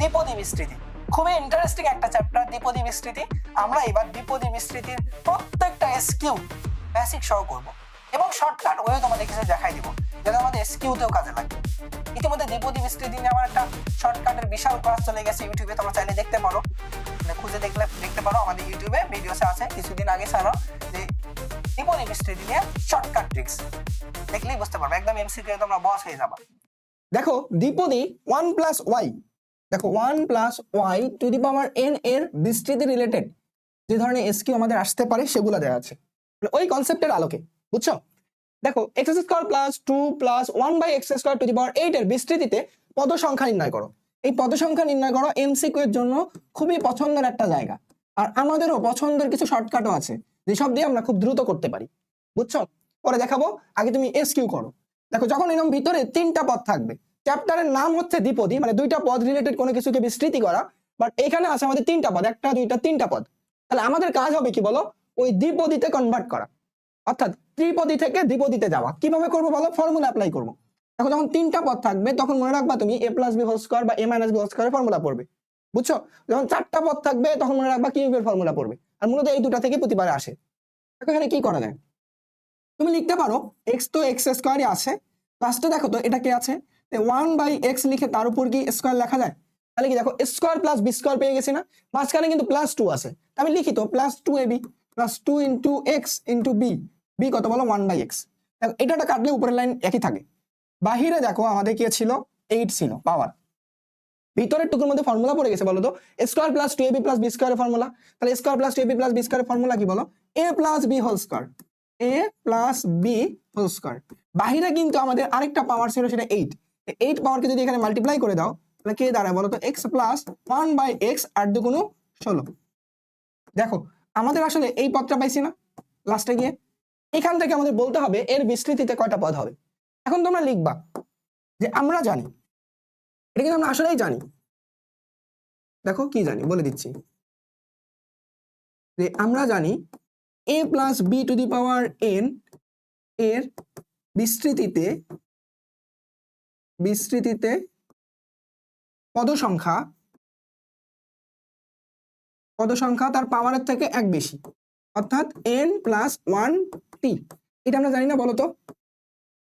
দ্বিপদী বিস্তৃতি। খুবই ইন্টারেস্টিং একটা চ্যাপ্টার দ্বিপদী বিস্তৃতি। আমরা এবার দ্বিপদী বিস্তৃতির প্রত্যেকটা এসকিউ বেসিক সহ করব এবং শর্টকাট ওয়ে তোমাদের কিছু দেখাই দিব যাতে আমাদের এসকিউতেও কাজে লাগে। ইতিমধ্যে দ্বিপদী বিস্তৃতি নিয়ে আমার একটা শর্টকাটের বিশাল ক্লাস চলে গেছে ইউটিউবে, তোমরা চাইলে দেখতে পারো, খুঁজে দেখতে পারো আমাদের ইউটিউবে ভিডিওসে আছে। কিছুদিন আগে ছাড়ো যে দ্বিপদী বিস্তৃতি নিয়ে শর্টকাট ট্রিক্স, দেখলেই বুঝতে পারবে, একদম এমসিকিউ তোমরা বস হয়ে যাবে। দেখো দ্বিপদী 1+y, দেখো 1+y two the power n এর বিস্তৃতি রিলেটেড যে ধরনের এসকিউ আমাদের আসতে পারে সেগুলো দেওয়া আছে ওই কনসেপ্টের আলোকে, বুঝছো? দেখো x² + 2 + 1/x² two the power 8 এর বিস্তৃতিতে পদ সংখ্যা নির্ণয় করো। এই পদ সংখ্যা নির্ণয় করো এমসিকিউ এর জন্য খুবই পছন্দের একটা জায়গা, আর আমাদেরও পছন্দের কিছু শর্টকাটও আছে যেসব দিয়ে আমরা খুব দ্রুত করতে পারি, বুঝছো? পরে দেখাবো, আগে তুমি এসকিউ করো। দেখো যখন এরকম ভিতরে 3টা পদ থাকবে, চ্যাপ্টারের নাম হচ্ছে দ্বিপদী, মানে 2টা পদ রিলেটেড কোনো কিছুকে বিস্তৃতি করা, বাট এখানে আছে আমাদের 3টা পদ, 1টা 2টা 3টা পদ। তাহলে আমাদের কাজ হবে কি বলো, ওই দ্বিপদীতে কনভার্ট করা, অর্থাৎ ত্রিপদী থেকে দ্বিপদীতে যাওয়া। কিভাবে করবো বলো, ফর্মুলা অ্যাপ্লাই করবো। দেখো যখন 3টা পদ থাকবে তখন মনে রাখবা তুমি a+b² বা a-b² ফর্মুলা পড়বে, বুঝছো? যখন 4টা পদ থাকবে তখন মনে রাখবা কিউবের ফর্মুলা পড়বে, আর মূলত এই দুটা থেকে প্রতিবার আসে। দেখো এখানে কি করা যায়, তুমি লিখতে পারো x তো x² আছে, লাস্টে দেখো তো এটা কি আছে, 1/x লিখে তার উপর কি স্কয়ার লেখা যায়? তাহলে কি দেখো স্কয়ার প্লাস বি স্কয়ার পেয়ে গেছি না, মাঝখানে কিন্তু +2 আছে, আমি লিখি তো +2ab +2 × x × b, b কত বলো 1/x। দেখো এটা কাটলে উপরের লাইন একই থাকে। বাহিরে দেখো আমাদের কি ছিল, 8 ছিল পাওয়ার, ভিতরের টুকুর মধ্যে ফর্মুলা পড়ে গেছে বলো তো, square plus 2ab plus b স্কয়ারের ফর্মুলা। তাহলে square plus 2ab plus b স্কয়ারের ফর্মুলা কি বলো, a plus b whole square, a plus b whole square. বাহিরে কিন্তু আমাদের আরেকটা পাওয়ার ছিল, সেটা 8, 8 পাওয়ারকে যদি এখানে মাল্টিপ্লাই করে দাও তাহলে কে দাঁড়ায় বলো তো, x প্লাস 1/x 8 × 16। দেখো আমাদের আসলে এই পদটা পাইছি না, লাস্টে গিয়ে এখান থেকে আমাদের বলতে হবে এর বিস্তৃতিতে কয়টা পদ হবে। এখন তোমরা লিখবা যে আমরা জানি, এটা কিন্তু আমরা আসলেই জানি। দেখো কি জানি বলে দিচ্ছি, যে আমরা জানি a plus b to the power n এর বিস্তৃতিতে পদ সংখ্যা তার পাওয়ারের থেকে 1 বেশি, অর্থাৎ n + 1t। এটা আমরা জানি না বলো তো,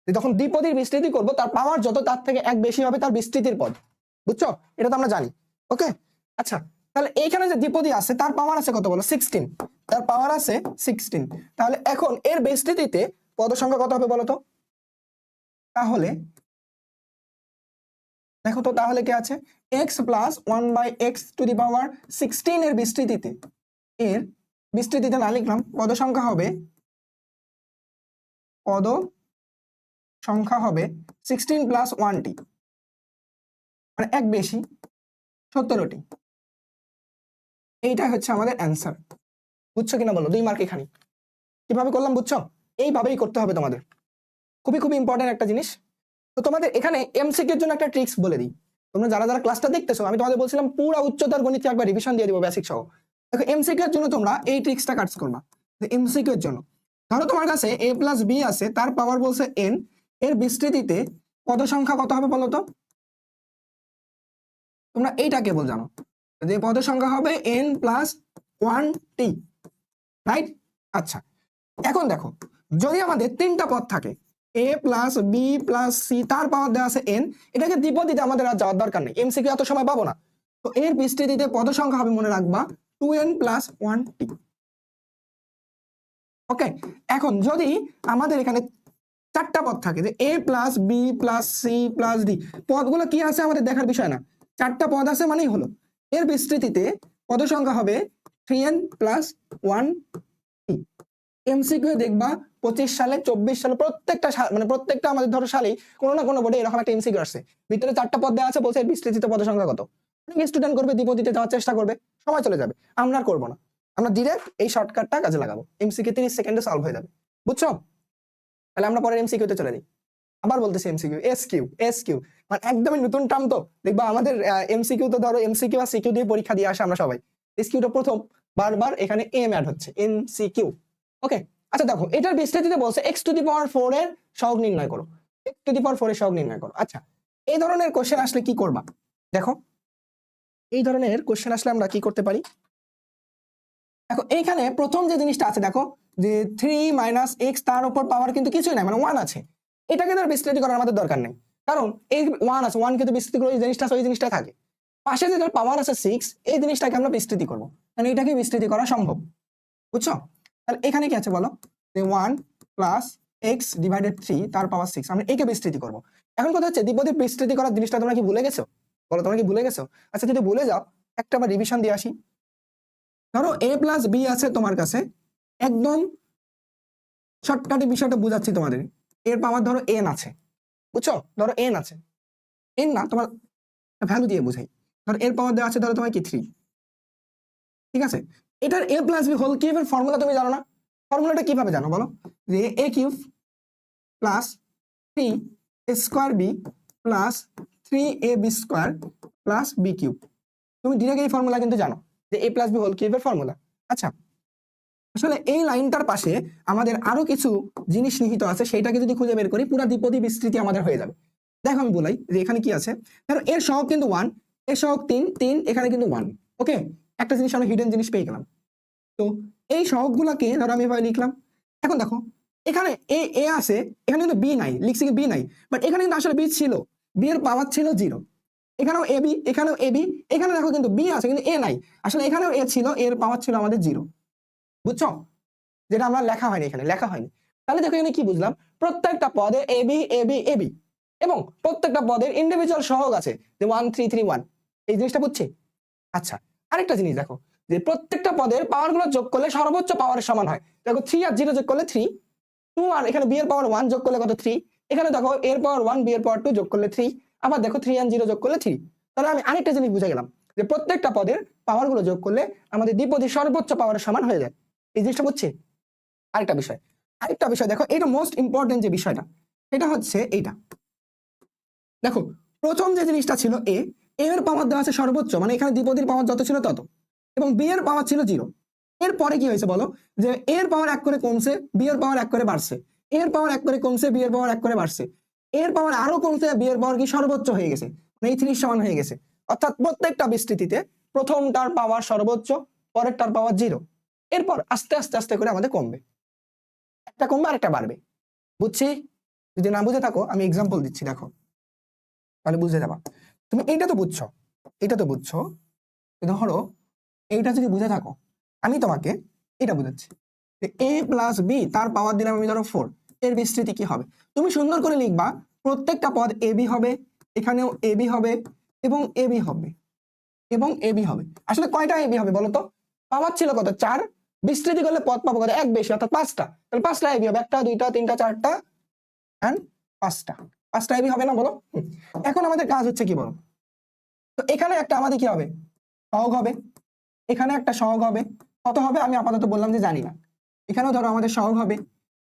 যখন দ্বিপদীর বিস্তৃতি করব তার পাওয়ার যত তার থেকে 1 বেশি হবে তার বিস্তৃতির পদ, বুঝছো? এটা তো আমরা জানি। ওকে, আচ্ছা তাহলে এইখানে যে দ্বিপদী আছে তার পাওয়ার আছে কত বলো, 16, তার পাওয়ার আছে 16। তাহলে এখন এর বিস্তৃতিতে পদ সংখ্যা কত হবে বলো তো, তাহলে দেখো তো, তাহলে কি আছে, x plus 1/x to the power 16 এর বিস্তৃতিতে না লিখলাম, পদ সংখ্যা হবে 16 প্লাস 1t, মানে 1 বেশি 17টি। এইটাই হচ্ছে আমাদের অ্যান্সার, বুঝছো কিনা বলো? 2 মার্ক এখানে কিভাবে করলাম বুঝছো? এইভাবেই করতে হবে তোমাদের, খুবই খুবই ইম্পর্টেন্ট একটা জিনিস। তো তোমাদের এখানে এমসিকিউ এর জন্য একটা ট্রিক্স বলে দিই, তোমরা যারা যারা ক্লাসটা দেখতেছো, আমি তোমাদের বলছিলাম পুরো উচ্চতার গণিত একবার রিভিশন দিয়ে দিব বেসিক সহ। দেখো এমসিকিউ এর জন্য তোমরা এই ট্রিক্সটা কাজ করবা। এমসিকিউ এর জন্য ধরো তোমার কাছে a প্লাস বি আছে, তার পাওয়ার বলছে n, এর বিস্তৃতিতে পদ সংখ্যা কত হবে বলো তো? তোমরা এইটা কেবল জানো যে পদ সংখ্যা হবে n + 1t, রাইট? আচ্ছা এখন দেখো যদি আমাদের 3টা পদ থাকে, a plus b plus c, তার পাওয়ার দেওয়া আছে n, এটাকে দ্বিপদীতে আমাদের আর যাওয়ার দরকার নেই, এমসিকিউ এত সময় পাবো না। তো এর বিস্তৃতিতে পদ সংখ্যা হবে মনে রাখবা 2n + 1t। ওকে, এখন যদি আমাদের এখানে 4টা পদ থাকে, যে a plus b plus c plus d, পদগুলো কি আছে আমাদের দেখার বিষয় না, 4টা পদ আছে মানেই হলো এর বিস্তৃতিতে পদ সংখ্যা হবে 3n + 1t। এমসিকিউ দেখবা 25 সালে 24 সালে প্রত্যেকটা আমাদের ধরো সালেই কোনো না কোনো বোর্ডে এরকম একটা এমসিকিউ আসছে, ভিতরে 4টা পদ দেওয়া আছে, বলছে এর বিস্তৃতিতে পদ সংখ্যা কত। অনেক স্টুডেন্ট করবে দ্বিপদীতে যাওয়ার চেষ্টা করবে, সময় চলে যাবে, আমরা আর করবো না, আমরা ডিরেক্ট এই শর্টকাটটা কাজে লাগাবো, এমসিকিউ 30 সেকেন্ডে সলভ হয়ে যাবে, বুঝছো? তাহলে আমরা পরের এমসিকিউ তে চলে যাই। আবার বলতেছি এমসিকিউ, এসকিউ মানে একদমই নতুন টার্ম। তো দেখবা আমাদের এমসিকিউ তো ধরো এমসিকিউ আর সিকিউ দিয়ে পরীক্ষা দিয়ে আসে আমরা সবাই, এসকিউটা প্রথম, বারবার এখানে এম অ্যাড হচ্ছে, এমসিকিউ। ওকে, আচ্ছা দেখো এটার বিস্তৃতিতে বলছে x টু দি পাওয়ার 4 এর সহগ নির্ণয় করো, x টু দি পাওয়ার 4 এর সহগ নির্ণয় করো। আচ্ছা এই ধরনের কোশ্চেন আসলে কি করবা, দেখো এই ধরনের কোশ্চেন আসলে আমরা কি করতে পারি, দেখো এইখানে প্রথম যে জিনিসটা আছে দেখো যে 3 মাইনাস এক্স তার উপর পাওয়ার কিন্তু কিছুই নাই, মানে 1 আছে, এটাকে ধর বিস্তৃতি করার আমাদের দরকার নেই, কারণ এই 1 আছে, 1 কিন্তু বিস্তৃতি করে এই জিনিসটা আছে, ওই জিনিসটা থাকে। পাশে যে ধর পাওয়ার আছে 6, এই জিনিসটাকে আমরা বিস্তৃতি করবো, মানে এটাকে বিস্তৃতি করা সম্ভব, বুঝছো? তাহলে এখানে কি আছে বলো, যে 1 প্লাস এক্স ডিভাইডেড 3 তার পাওয়ার 6, আমরা একে বিস্তৃতি করবো। এখন কথা হচ্ছে দ্বিপদী বিস্তৃতি করার জিনিসটা তোমরা কি ভুলে গেছো? বলো, তোমরা কি ভুলে গেছো? আচ্ছা যদি ভুলে যাও একটা আবার রিভিশন দিয়ে আসি। ধরো a প্লাস বি আছে তোমার কাছে, একদম শর্টকাটে বিষয়টা বুঝাচ্ছি তোমাদের। এর পাওয়ার ধরো n আছে, বুঝছো? ধরো n আছে, n না তোমার ভ্যালু দিয়ে বুঝাই, ধরো এর পাওয়ার দেওয়া আছে ধরো তোমার কি 3, ঠিক আছে? এটার a প্লাস বি হোল কিউবের ফর্মুলা তুমি জানো না? ফর্মুলাটা কিভাবে জানো বলো, যে a cube plus 3 square b plus 3ab square plus b cube. তুমি ডিরেক্ট এই ফর্মুলা কিন্তু জানো যে a প্লাস বি হোল কিউবের ফর্মুলা। আচ্ছা আসলে এই লাইনটার পাশে আমাদের আরো কিছু জিনিস নিহিত আছে, সেইটাকে যদি খুঁজে বের করি পুরো দ্বিপদী বিস্তৃতি আমাদের হয়ে যাবে। দেখো আমি বলাই যে এখানে কি আছে, ধরো এর সহগ কিন্তু 1, এর সহগ 3, 3 এখানে কিন্তু 1, ওকে? একটা জিনিস আমরা হিডেন জিনিস পেয়ে গেলাম। তো এই সহগগুলোকে ধরো আমি এভাবে লিখলাম। এখন দেখো এখানে এ এ আছে, এখানে কিন্তু বি নাই, লিখছি কি বি নাই, বাট এখানে কিন্তু আসলে বি ছিল, বি এর পাওয়ার ছিল 0, এখানেও এ বি, এখানেও এ বি, এখানে দেখো কিন্তু বি আছে কিন্তু এ নাই, আসলে এখানেও এ ছিল, এর পাওয়ার ছিল আমাদের 0, বুঝছো? যেটা আমরা লেখা হয়নি, এখানে লেখা হয়নি। তাহলে দেখো এখানে কি বুঝলাম, প্রত্যেকটা পদে A B A B A B, এবং প্রত্যেকটা পদের ইন্ডিভিজুয়াল সহগ আছে যে 1 3 3 1, এই জিনিসটা বুঝছি। আচ্ছা আরেকটা জিনিস দেখো, যে প্রত্যেকটা পদের পাওয়ার গুলো যোগ করলে সর্বোচ্চ পাওয়ারের সমান হয়। দেখো 3 আর 0 যোগ করলে 3, 2 আর এখানে বি এর পাওয়ার 1 যোগ করলে কত 3, এখানে দেখো এর পাওয়ার 1 বি এর পাওয়ার 2 যোগ করলে 3, আবার দেখো 3 আর 0 যোগ করলে 3। তাহলে আমি আরেকটা জিনিস বুঝে গেলাম যে প্রত্যেকটা পদের পাওয়ার গুলো যোগ করলে আমাদের দ্বিপদী সর্বোচ্চ পাওয়ারের সমান হয়ে যায়, এই জিনিসটা বুঝছি। আরেকটা বিষয় দেখো, এটা মোস্ট ইম্পর্টেন্ট যে বিষয়টা, এটা হচ্ছে এইটা। দেখো প্রথম যে জিনিসটা ছিল এ এর পাওয়ার দেওয়া আছে সর্বোচ্চ, মানে এখানে দ্বিপদীর পাওয়ার যত ছিল তত, এবং বি এর পাওয়ার ছিল 0। এরপরে কি হয়েছে বলো, যে এর পাওয়ার 1 করে কমছে, বি এর পাওয়ার 1 করে বাড়ছে, এর পাওয়ার 1 করে কমছে, বি এর পাওয়ার 1 করে বাড়ছে, এর পাওয়ার আরো কমছে, বি এর পাওয়ার কি সর্বোচ্চ হয়ে গেছে, মানে এই 30 সমান হয়ে গেছে। অর্থাৎ প্রত্যেকটা বিস্তৃতিতে প্রথমটার পাওয়ার সর্বোচ্চ, পরেরটার পাওয়ার 0, এরপর আস্তে আস্তে আস্তে করে আমাদের কমবে, একটা কমবে আরেকটা বাড়বে, বুঝছি? যদি না বুঝে থাকো আমি এক্সাম্পল দিচ্ছি, দেখো তাহলে বুঝে যাবা। তুমি এইটা তো বুঝছো, এটা তো বুঝছো, ধরো এইটা যদি বুঝে থাকো আমি তোমাকে এটা বুঝাচ্ছি, এ প্লাস বি তার পাওয়ার দিলাম আমি ধরো 4, এর বিস্তৃতি কি হবে? তুমি সুন্দর করে লিখবা প্রত্যেকটা পদ এ বি হবে, এখানেও এ বি হবে, এবং এ বি হবে, এবং এ বি হবে। আসলে কয়টা এ বি হবে বলো তো? পাওয়ার ছিল কত 4, বিস্তৃতি করলে পদ পাবো কত, এক বেশি, অর্থাৎ 5টা, তাহলে 5টা এ বি হবে, 1টা 2টা 3টা 4টা এন্ড 5টা এ বি হবে না বলো? এখন আমাদের কাজ হচ্ছে কি বলো, তো এখানে একটা আমাদের কি হবে, সহগ হবে, এখানে একটা সহগ হবে, কত হবে আমি আপাতত বললাম যে জানি না, এখানেও ধরো আমাদের সহগ হবে,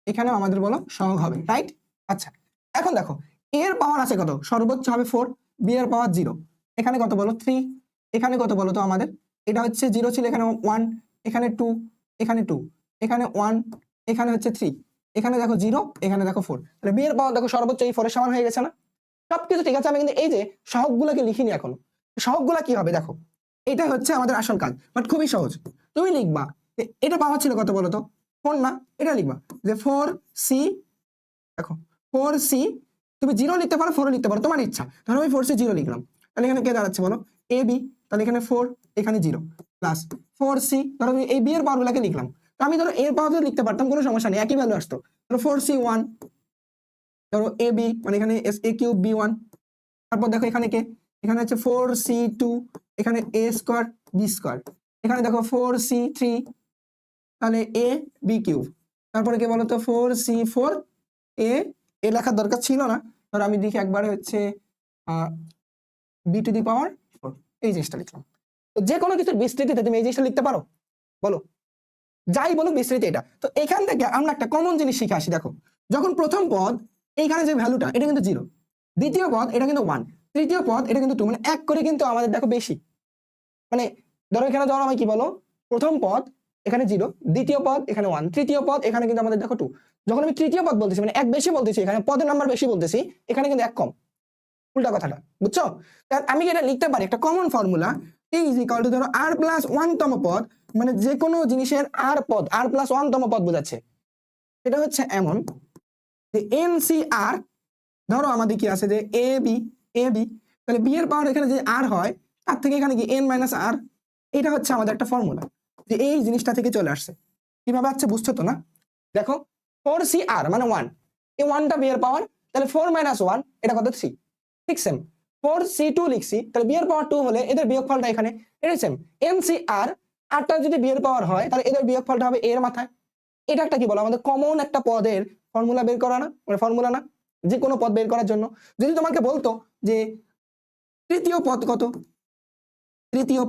এখানেও আমাদের বলো সহগ হবে, রাইট? আচ্ছা এখন দেখো এর পাওয়ার আছে কত, সর্বোচ্চ হবে 4, বি এর পাওয়ার 0, এখানে কত বলো 3, এখানে কত বলো তো আমাদের, এটা হচ্ছে 0 ছিল, এখানে 1, এখানে 2, এখানে 2, এখানে 1, এখানে হচ্ছে 3, এখানে দেখো 0, এখানে দেখো 4, তাহলে বি এর পাওয়ার দেখো সর্বোচ্চ এই 4 এর সমান হয়ে গেছে না? সবকিছু ঠিক আছে, আমি কিন্তু এই যে সহগগুলোকে লিখিনি এখনো, সহগগুলা কি হবে দেখো, এটা হচ্ছে আমাদের আসল কাজ, বাট খুবই সহজ। তুমি লিখবা এটা পাওয়ার ছিল কত বলো তো 4 না, এটা লিখবা যে 4c, দেখো 4c, তুমি 0 লিখতে পারো 4 লিখতে পারো তোমার ইচ্ছা, ধরো আমি 4c 0 লিখলাম, তাহলে এখানে কে দাঁড়াচ্ছে বলো, এ বি, তাহলে এখানে 4 এখানে 0 প্লাস 4c, ধরো আমি এই বি এর পাওয়ার গুলাকে লিখলাম, তো আমি ধরো এর পাওয়ার লিখতে পারতাম, কোনো সমস্যা নেই, একই ভ্যালু আসতো, ধরো 4c 1, ধরো এ বি মানে এখানে এস এ কিউব বি 1, তারপর দেখো এখানে কে, এখানে হচ্ছে 4c2, এখানে a স্কয়ার b স্কয়ার, এখানে দেখো 4c3, তাহলে a b কিউব, তারপরে কে বলো তো 4c4 a, এ লেখার দরকার ছিল না, ধর আমি দেখি একবারে হচ্ছে b টু দি পাওয়ার 4, এই জিনিসটা লিখলাম। তো যে কোনো কিছুর বিস্তৃতিতে তুমি এই জিনিসটা লিখতে পারো বলো, যাই বলো বিস্তৃতি এটা। তো এখান থেকে আমরা একটা কমন জিনিস শিখে আসি, দেখো যখন প্রথম পদ এইখানে যে ভ্যালুটা এটা কিন্তু 0, দ্বিতীয় পদ এটা কিন্তু 1, তৃতীয় পদ এটা কিন্তু 2, মানে এক করে কিন্তু আমাদের দেখো বেশি, মানে ধরো এখানে ধরো আমি কি বলো, প্রথম পদ এখানে 0, দ্বিতীয় পদ এখানে 1, তৃতীয় পদ এখানে কিন্তু আমাদের দেখো 2, যখন আমি তৃতীয় পদ বলতেছি মানে এক বেশি বলতেছি, এখানে পদের নাম্বার বেশি বলতেছি, এখানে কিন্তু এক কম, উল্টা কথাটা, বুঝছো? আমি এটা লিখতে পারি একটা common formula, T is equal to ধরো আর প্লাস 1 তম পদ, মানে যে কোনো জিনিসের আর পদ, আর প্লাস 1 তম পদ বোঝাচ্ছে। সেটা হচ্ছে এমন যে এন সি আর, ধরো আমাদের কি আছে যে এ বি, তাহলে বি এর পাওয়ার এখানে যে আর হয় তার থেকে এখানে কি এন মাইনাস আর, এটা হচ্ছে আমাদের একটা ফর্মুলা যে এই জিনিসটা থেকে চলে আসছে। কিভাবে আসছে বুঝছো তো না? দেখো 4CR মানে 1, এই 1টা বি এর পাওয়ার, তাহলে 4 মাইনাস 1 এটা কত 3, ঠিক সেম 4C2 লিখছি, তাহলে বি এর পাওয়ার 2 হলে এদের বিয়োগফলটা এখানে এটা সেম NCR, আরটা যদি বি এর পাওয়ার হয় তাহলে এদের বিয়োগফলটা হবে এর মাথায়। এটা একটা কি বলো আমাদের কমন একটা পদের ফর্মুলা বের করা না, মানে ফর্মুলা না, যে কোনো পদ বের করার জন্য। যদি তোমাকে বলতো যে তৃতীয় পদ কত, তৃতীয়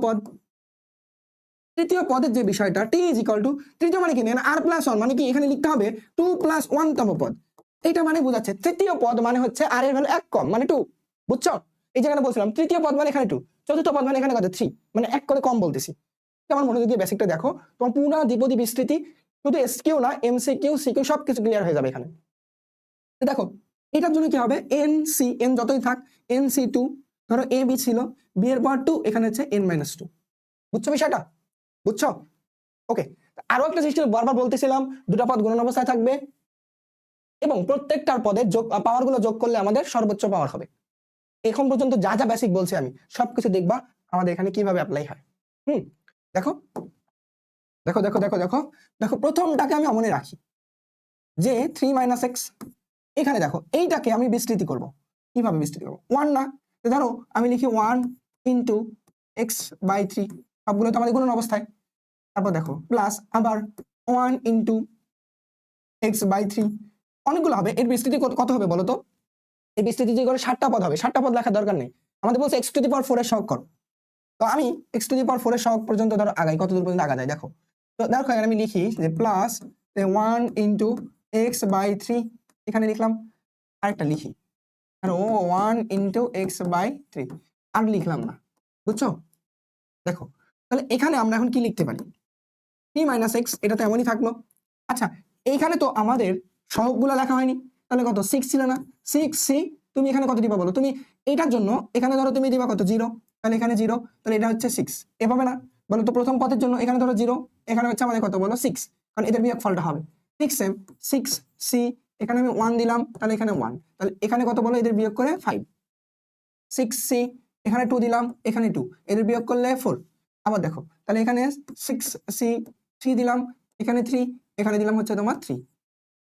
পদের যে বিষয়টা টি ইজ ইকুয়াল টু তৃতীয় মানে কি আর প্লাস 1 মানে কি এখানে লিখতে হবে 2 প্লাস 1 তম পদ, এটা মানে বোঝাচ্ছে তৃতীয় পদ মানে হচ্ছে আর এর ভ্যালু 1 কম মানে 2, বুঝছো? এই যেখানে বলছিলাম তৃতীয় পদ মানে এখানে 2, চতুর্থ পদ মানে এখানে কত 3, মানে 1 করে কম বলতেছি। আমার মনোযোগ দিয়ে বেসিকটা দেখো, তোমার পুরো দ্বিপদী বিস্তৃতি শুধু এসকিউ না এমসিকিউ সিকিউ সবকিছু ক্লিয়ার হয়ে যাবে এখানে। দেখো এটার জন্য কি হবে এন সি, এন যতই থাক NC2, ধরো এ বি ছিল, বি এর পাওয়ার 2, এখানে হচ্ছে n-2, বুঝছো বিষয়টা? বুঝছো? ওকে, আরো একটা জিনিস বারবার বলতেছিলাম, দুটো পদ গুণন অবস্থায় থাকবে এবং প্রত্যেকটার পদের যোগ পাওয়ার গুলো যোগ করলে আমাদের সর্বোচ্চ পাওয়ার হবে। এখন পর্যন্ত যা যা বেসিক বলছি আমি সবকিছু দেখবা আমাদের এখানে কিভাবে অ্যাপ্লাই হয়। দেখো দেখো দেখো দেখো দেখো দেখো প্রথমটাকে আমি মনে রাখি যে 3 মাইনাস এক্স, এখানে দেখো এইটাকে আমি বিস্তৃতি করব। কিভাবে বিস্তৃতি করবো? 1 না, ধরো আমি লিখি 1 ইন্টু এক্স বাই 3, সবগুলো তো আমাদের গুণন অবস্থায়। তারপর দেখো প্লাস আবার 1 ইন্টু এক্স বাই 3, অনেকগুলো হবে। এর বিস্তৃতি কত হবে বলো তো? এই বিস্তৃতি যে করে 7টা পদ হবে, 7টা পদ লেখার দরকার নেই, আমাদের বলছে এক্স টু দি পাওয়ার 4 এর সহগ করো। তো আমি এক্স টু দি পাওয়ার 4 এর সহগ পর্যন্ত ধরো আগাই, কত দূর পর্যন্ত আগা যায় দেখো। তো দেখো এখানে আমি লিখি যে প্লাস 1 ইন্টু এক্স বাই 3, এখানে লিখলাম, আরেকটা লিখি আর 1 ইন্টু এক্স বাই 3, আর লিখলাম না, বুঝছো? দেখো তাহলে এখানে আমরা এখন কি লিখতে পারি? 3 মাইনাস এক্স, এটা তো এমনই থাকলো। আচ্ছা এইখানে তো আমাদের সহগগুলো লেখা হয়নি, তাহলে কত 6 ছিল না, 6c, তুমি এখানে কত দিবা বলো? তুমি এটার জন্য এখানে ধরো তুমি দিবা কত 0, তাহলে এখানে 0, তাহলে এটা হচ্ছে 6, এভাবে না বলো তো? প্রথম পদের জন্য এখানে ধরো 0, এখানে হচ্ছে আমাদের কত বলো 6, কারণ এদের বিয়োগফলটা হবে ঠিক সেম 6c, এখানে আমি 1 দিলাম, তাহলে এখানে 1, তাহলে এখানে কত বলো এদের বিয়োগ করে 5, 6c, এখানে 2 দিলাম, এখানে 2, এদের বিয়োগ করলে 4। আবার দেখো তাহলে এখানে 6c, 3 দিলাম, এখানে 3, এখানে দিলাম হচ্ছে তোমার 3,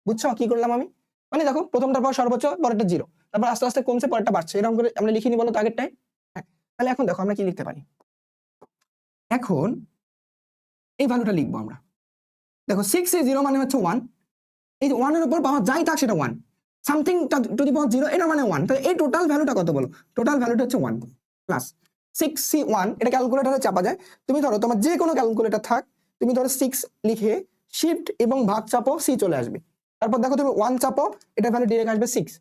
বুঝছো কি করলাম আমি? মানে দেখো প্রথমটার পর সর্বোচ্চ, পরেরটা 0, তারপর আস্তে আস্তে কমছে, পরেরটা বাড়ছে, এরকম করে আমরা লিখিনি বলো তো আগেরটাই। হ্যাঁ, তাহলে এখন দেখো আমরা কি লিখতে পারি। এখন এই ভ্যালুটা লিখবো আমরা। দেখো 6 মানে হচ্ছে 1, এই যে 1 এর উপর পাওয়ার যাই থাক সেটা 1, সামথিং টু দি পাওয়ার 0 এটা মানে 1, তাহলে এই টোটাল ভ্যালুটা কত বলো? টোটাল ভ্যালুটা হচ্ছে 1 প্লাস 6c1, এটা ক্যালকুলেটরে চাপা যায়, তুমি ধরো তোমার যে কোনো ক্যালকুলেটর থাক, তুমি ধরো 6 লিখে শিফট এবং ভাগ চাপো, c চলে আসবে, তারপর দেখো তুমি 1 চাপো, এটা ভ্যালু ডিরেক্ট আসবে 6,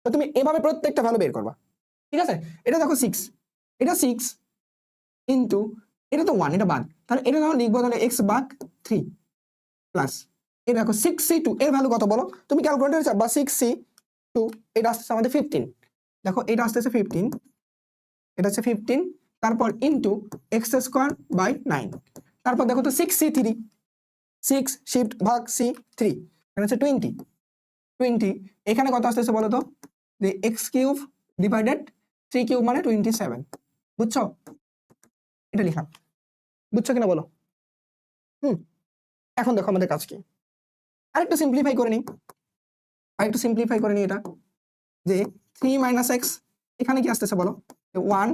তো তুমি এভাবে প্রত্যেকটা ভ্যালু বের করবা, ঠিক আছে? এটা দেখো 6, এটা 6 ইন্টু এটা তো 1, এটা বাদ, তাহলে এটা ধরো লিখবো তাহলে x ভাগ 3 প্লাস এই দেখো 6c2 এর ভ্যালু কত বলো? তুমি ক্যালকুলেটরে চাপবা 6c2, এটা আসছে আমাদের 15, দেখো এটা আসতেছে 15, এটা হচ্ছে 15, তারপর ইনটু এক্স স্কয়ার বাই 9, তারপর দেখো তো 6c3, 6 শিফট ভাগ c3, এখানে হচ্ছে 20, এখানে কত আসতেছে বলো তো? যে এক্স কিউব ডিভাইডেড 3 কিউব মানে 27, বুঝছো? এটা লিখলাম, বুঝছো কিনা বলো? এখন দেখো আমাদের কাজ কি, আরেকটু সিম্পলিফাই করে নিই, এটা যে 3 মাইনাস এক্স, এখানে কি আসতেছে বলো? 1,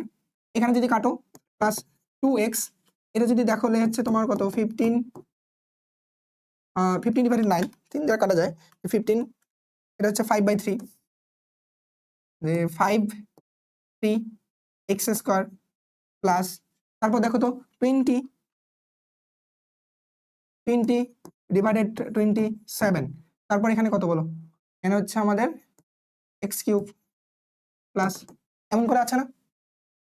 এখানে যদি কাটো প্লাস 2x, এটা যদি দেখো হচ্ছে তোমার কত 15 ডিভাইডেড 9, 3 দ্বারা কাটা যায় 15, এটা হচ্ছে 5/3, যে 5 এক্স স্কোয়ার প্লাস তারপর দেখো তো 20 ডিভাইডেড 27, তারপর এখানে কত বলো? এখানে হচ্ছে আমাদের এক্স কিউব প্লাস, এমন করে আছে না?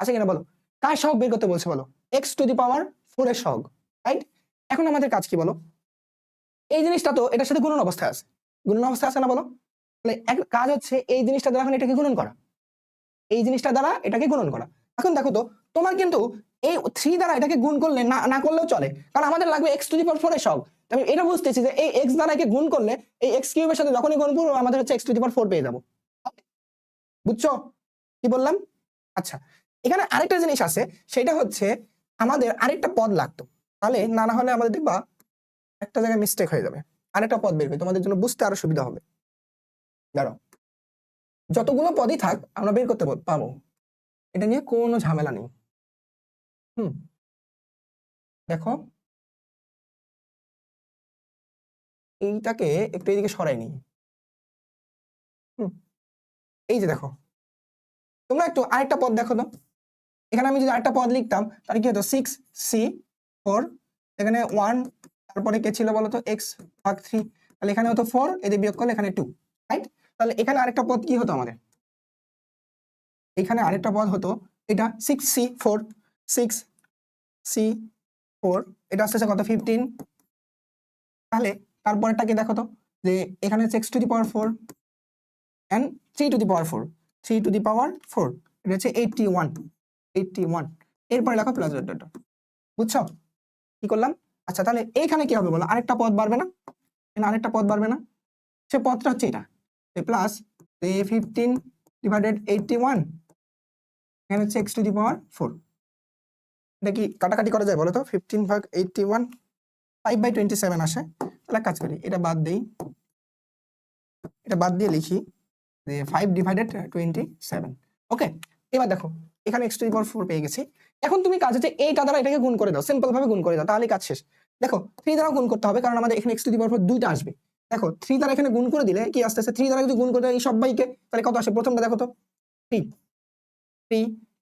আছে কিনা বলো? কার সহগ বের করতে বলছে বলো? এক্স টু দি পাওয়ার 4 এর সহগ, রাইট? এখন আমাদের কাজ কি বলো? এই জিনিসটা তো এটার সাথে গুণন অবস্থায় আছে, না বলো? তাহলে এক কাজ হচ্ছে এই জিনিসটা দ্বারা এখন এটাকে গুণন করা, এই জিনিসটা দ্বারা এটাকে গুণন করা। এখন দেখো তো তোমার কিন্তু এই 3 দ্বারা এটাকে গুণ করলে না না করলেও চলে, কারণ আমাদের লাগবে x টু দি পাওয়ার 4 এর সহগ। আমি এটা বুঝতেছি যে এই x দ্বারা একে গুণ করলে এই x কিউবের সাথে যখনই গুণ করব আমাদের হচ্ছে x টু দি পাওয়ার 4 পেয়ে যাব। বুঝছো কি বললাম? আচ্ছা, এখানে আরেকটা জিনিস আছে, সেটা হচ্ছে আমাদের আরেকটা পদ লাগতো, তাহলে না না হলে আমাদের দেখবা একটা জায়গায় মিস্টেক হয়ে যাবে। আরেকটা পদ বের করি তোমাদের জন্য বুঝতে আরো সুবিধা হবে। দাঁড়াও, যতগুলো পদই থাক আমরা বের করতে পাবো, এটা নিয়ে কোনো ঝামেলা নেই। দেখো এইটাকে একটু এইদিকে সরাই নি। এই যে দেখো, তোমরা একটু আরেকটা পদ দেখো তো, এখানে আমি যদি আরেকটা পদ লিখতাম তাহলে কি হতো 6c4, এখানে 1, তারপরে কে ছিল বলতো x ভাগ 3, তাহলে এখানে হতো 4, এদের বিয়োগ করলে এখানে 2, রাইট? তাহলে এখানে আরেকটা পদ কি হতো আমাদের, এখানে আরেকটা পদ হতো এটা 6c4, 6c4, এটা আসছে কত 15, তাহলে তারপরটাকে দেখো তো যে এখানে হচ্ছে x to the power 4 and 3 to the power 4, 3 to the power 4, এটা হচ্ছে 81, এরপরে লেখো প্লাস ডট ডট। বুঝছো কি করলাম? আচ্ছা, তাহলে এইখানে কি হবে বলো, আরেকটা পদ বাড়বে না? এখানে আরেকটা পদ বাড়বে না? সে পদটা হচ্ছে এটা প্লাস 15 ডিভাইডেড 81, এখানে হচ্ছে x টু দি পাওয়ার 4। এটা কি কাটাকাটি করা যায় বলো তো? 15 ভাগ 81 5/27 আসে। তাহলে কাজ করি, এটা বাদ দেই, এটা বাদ দিয়ে লিখি যে 5 ডিভাইডেড 27। ওকে, এবার দেখো এখানে x টু দি পাওয়ার 4 পেয়ে গেছি। এখন তুমি কাজ হচ্ছে এইটা দ্বারা এটাকে গুণ করে দাও, সিম্পল ভাবে গুণ করে দাও, তাহলে কাজ শেষ। দেখো 3 দ্বারা গুণ করতে হবে, কারণ আমাদের এখানে x টু দি পাওয়ার 4 দুইটা আসবে। দেখো 3 দ্বারা এখানে গুণ করে দিলে কি আসতেছে, 3 দ্বারা যদি গুণ করে দাও এই সবাইকে, তাহলে কত আসে? প্রথমটা দেখো তো 3,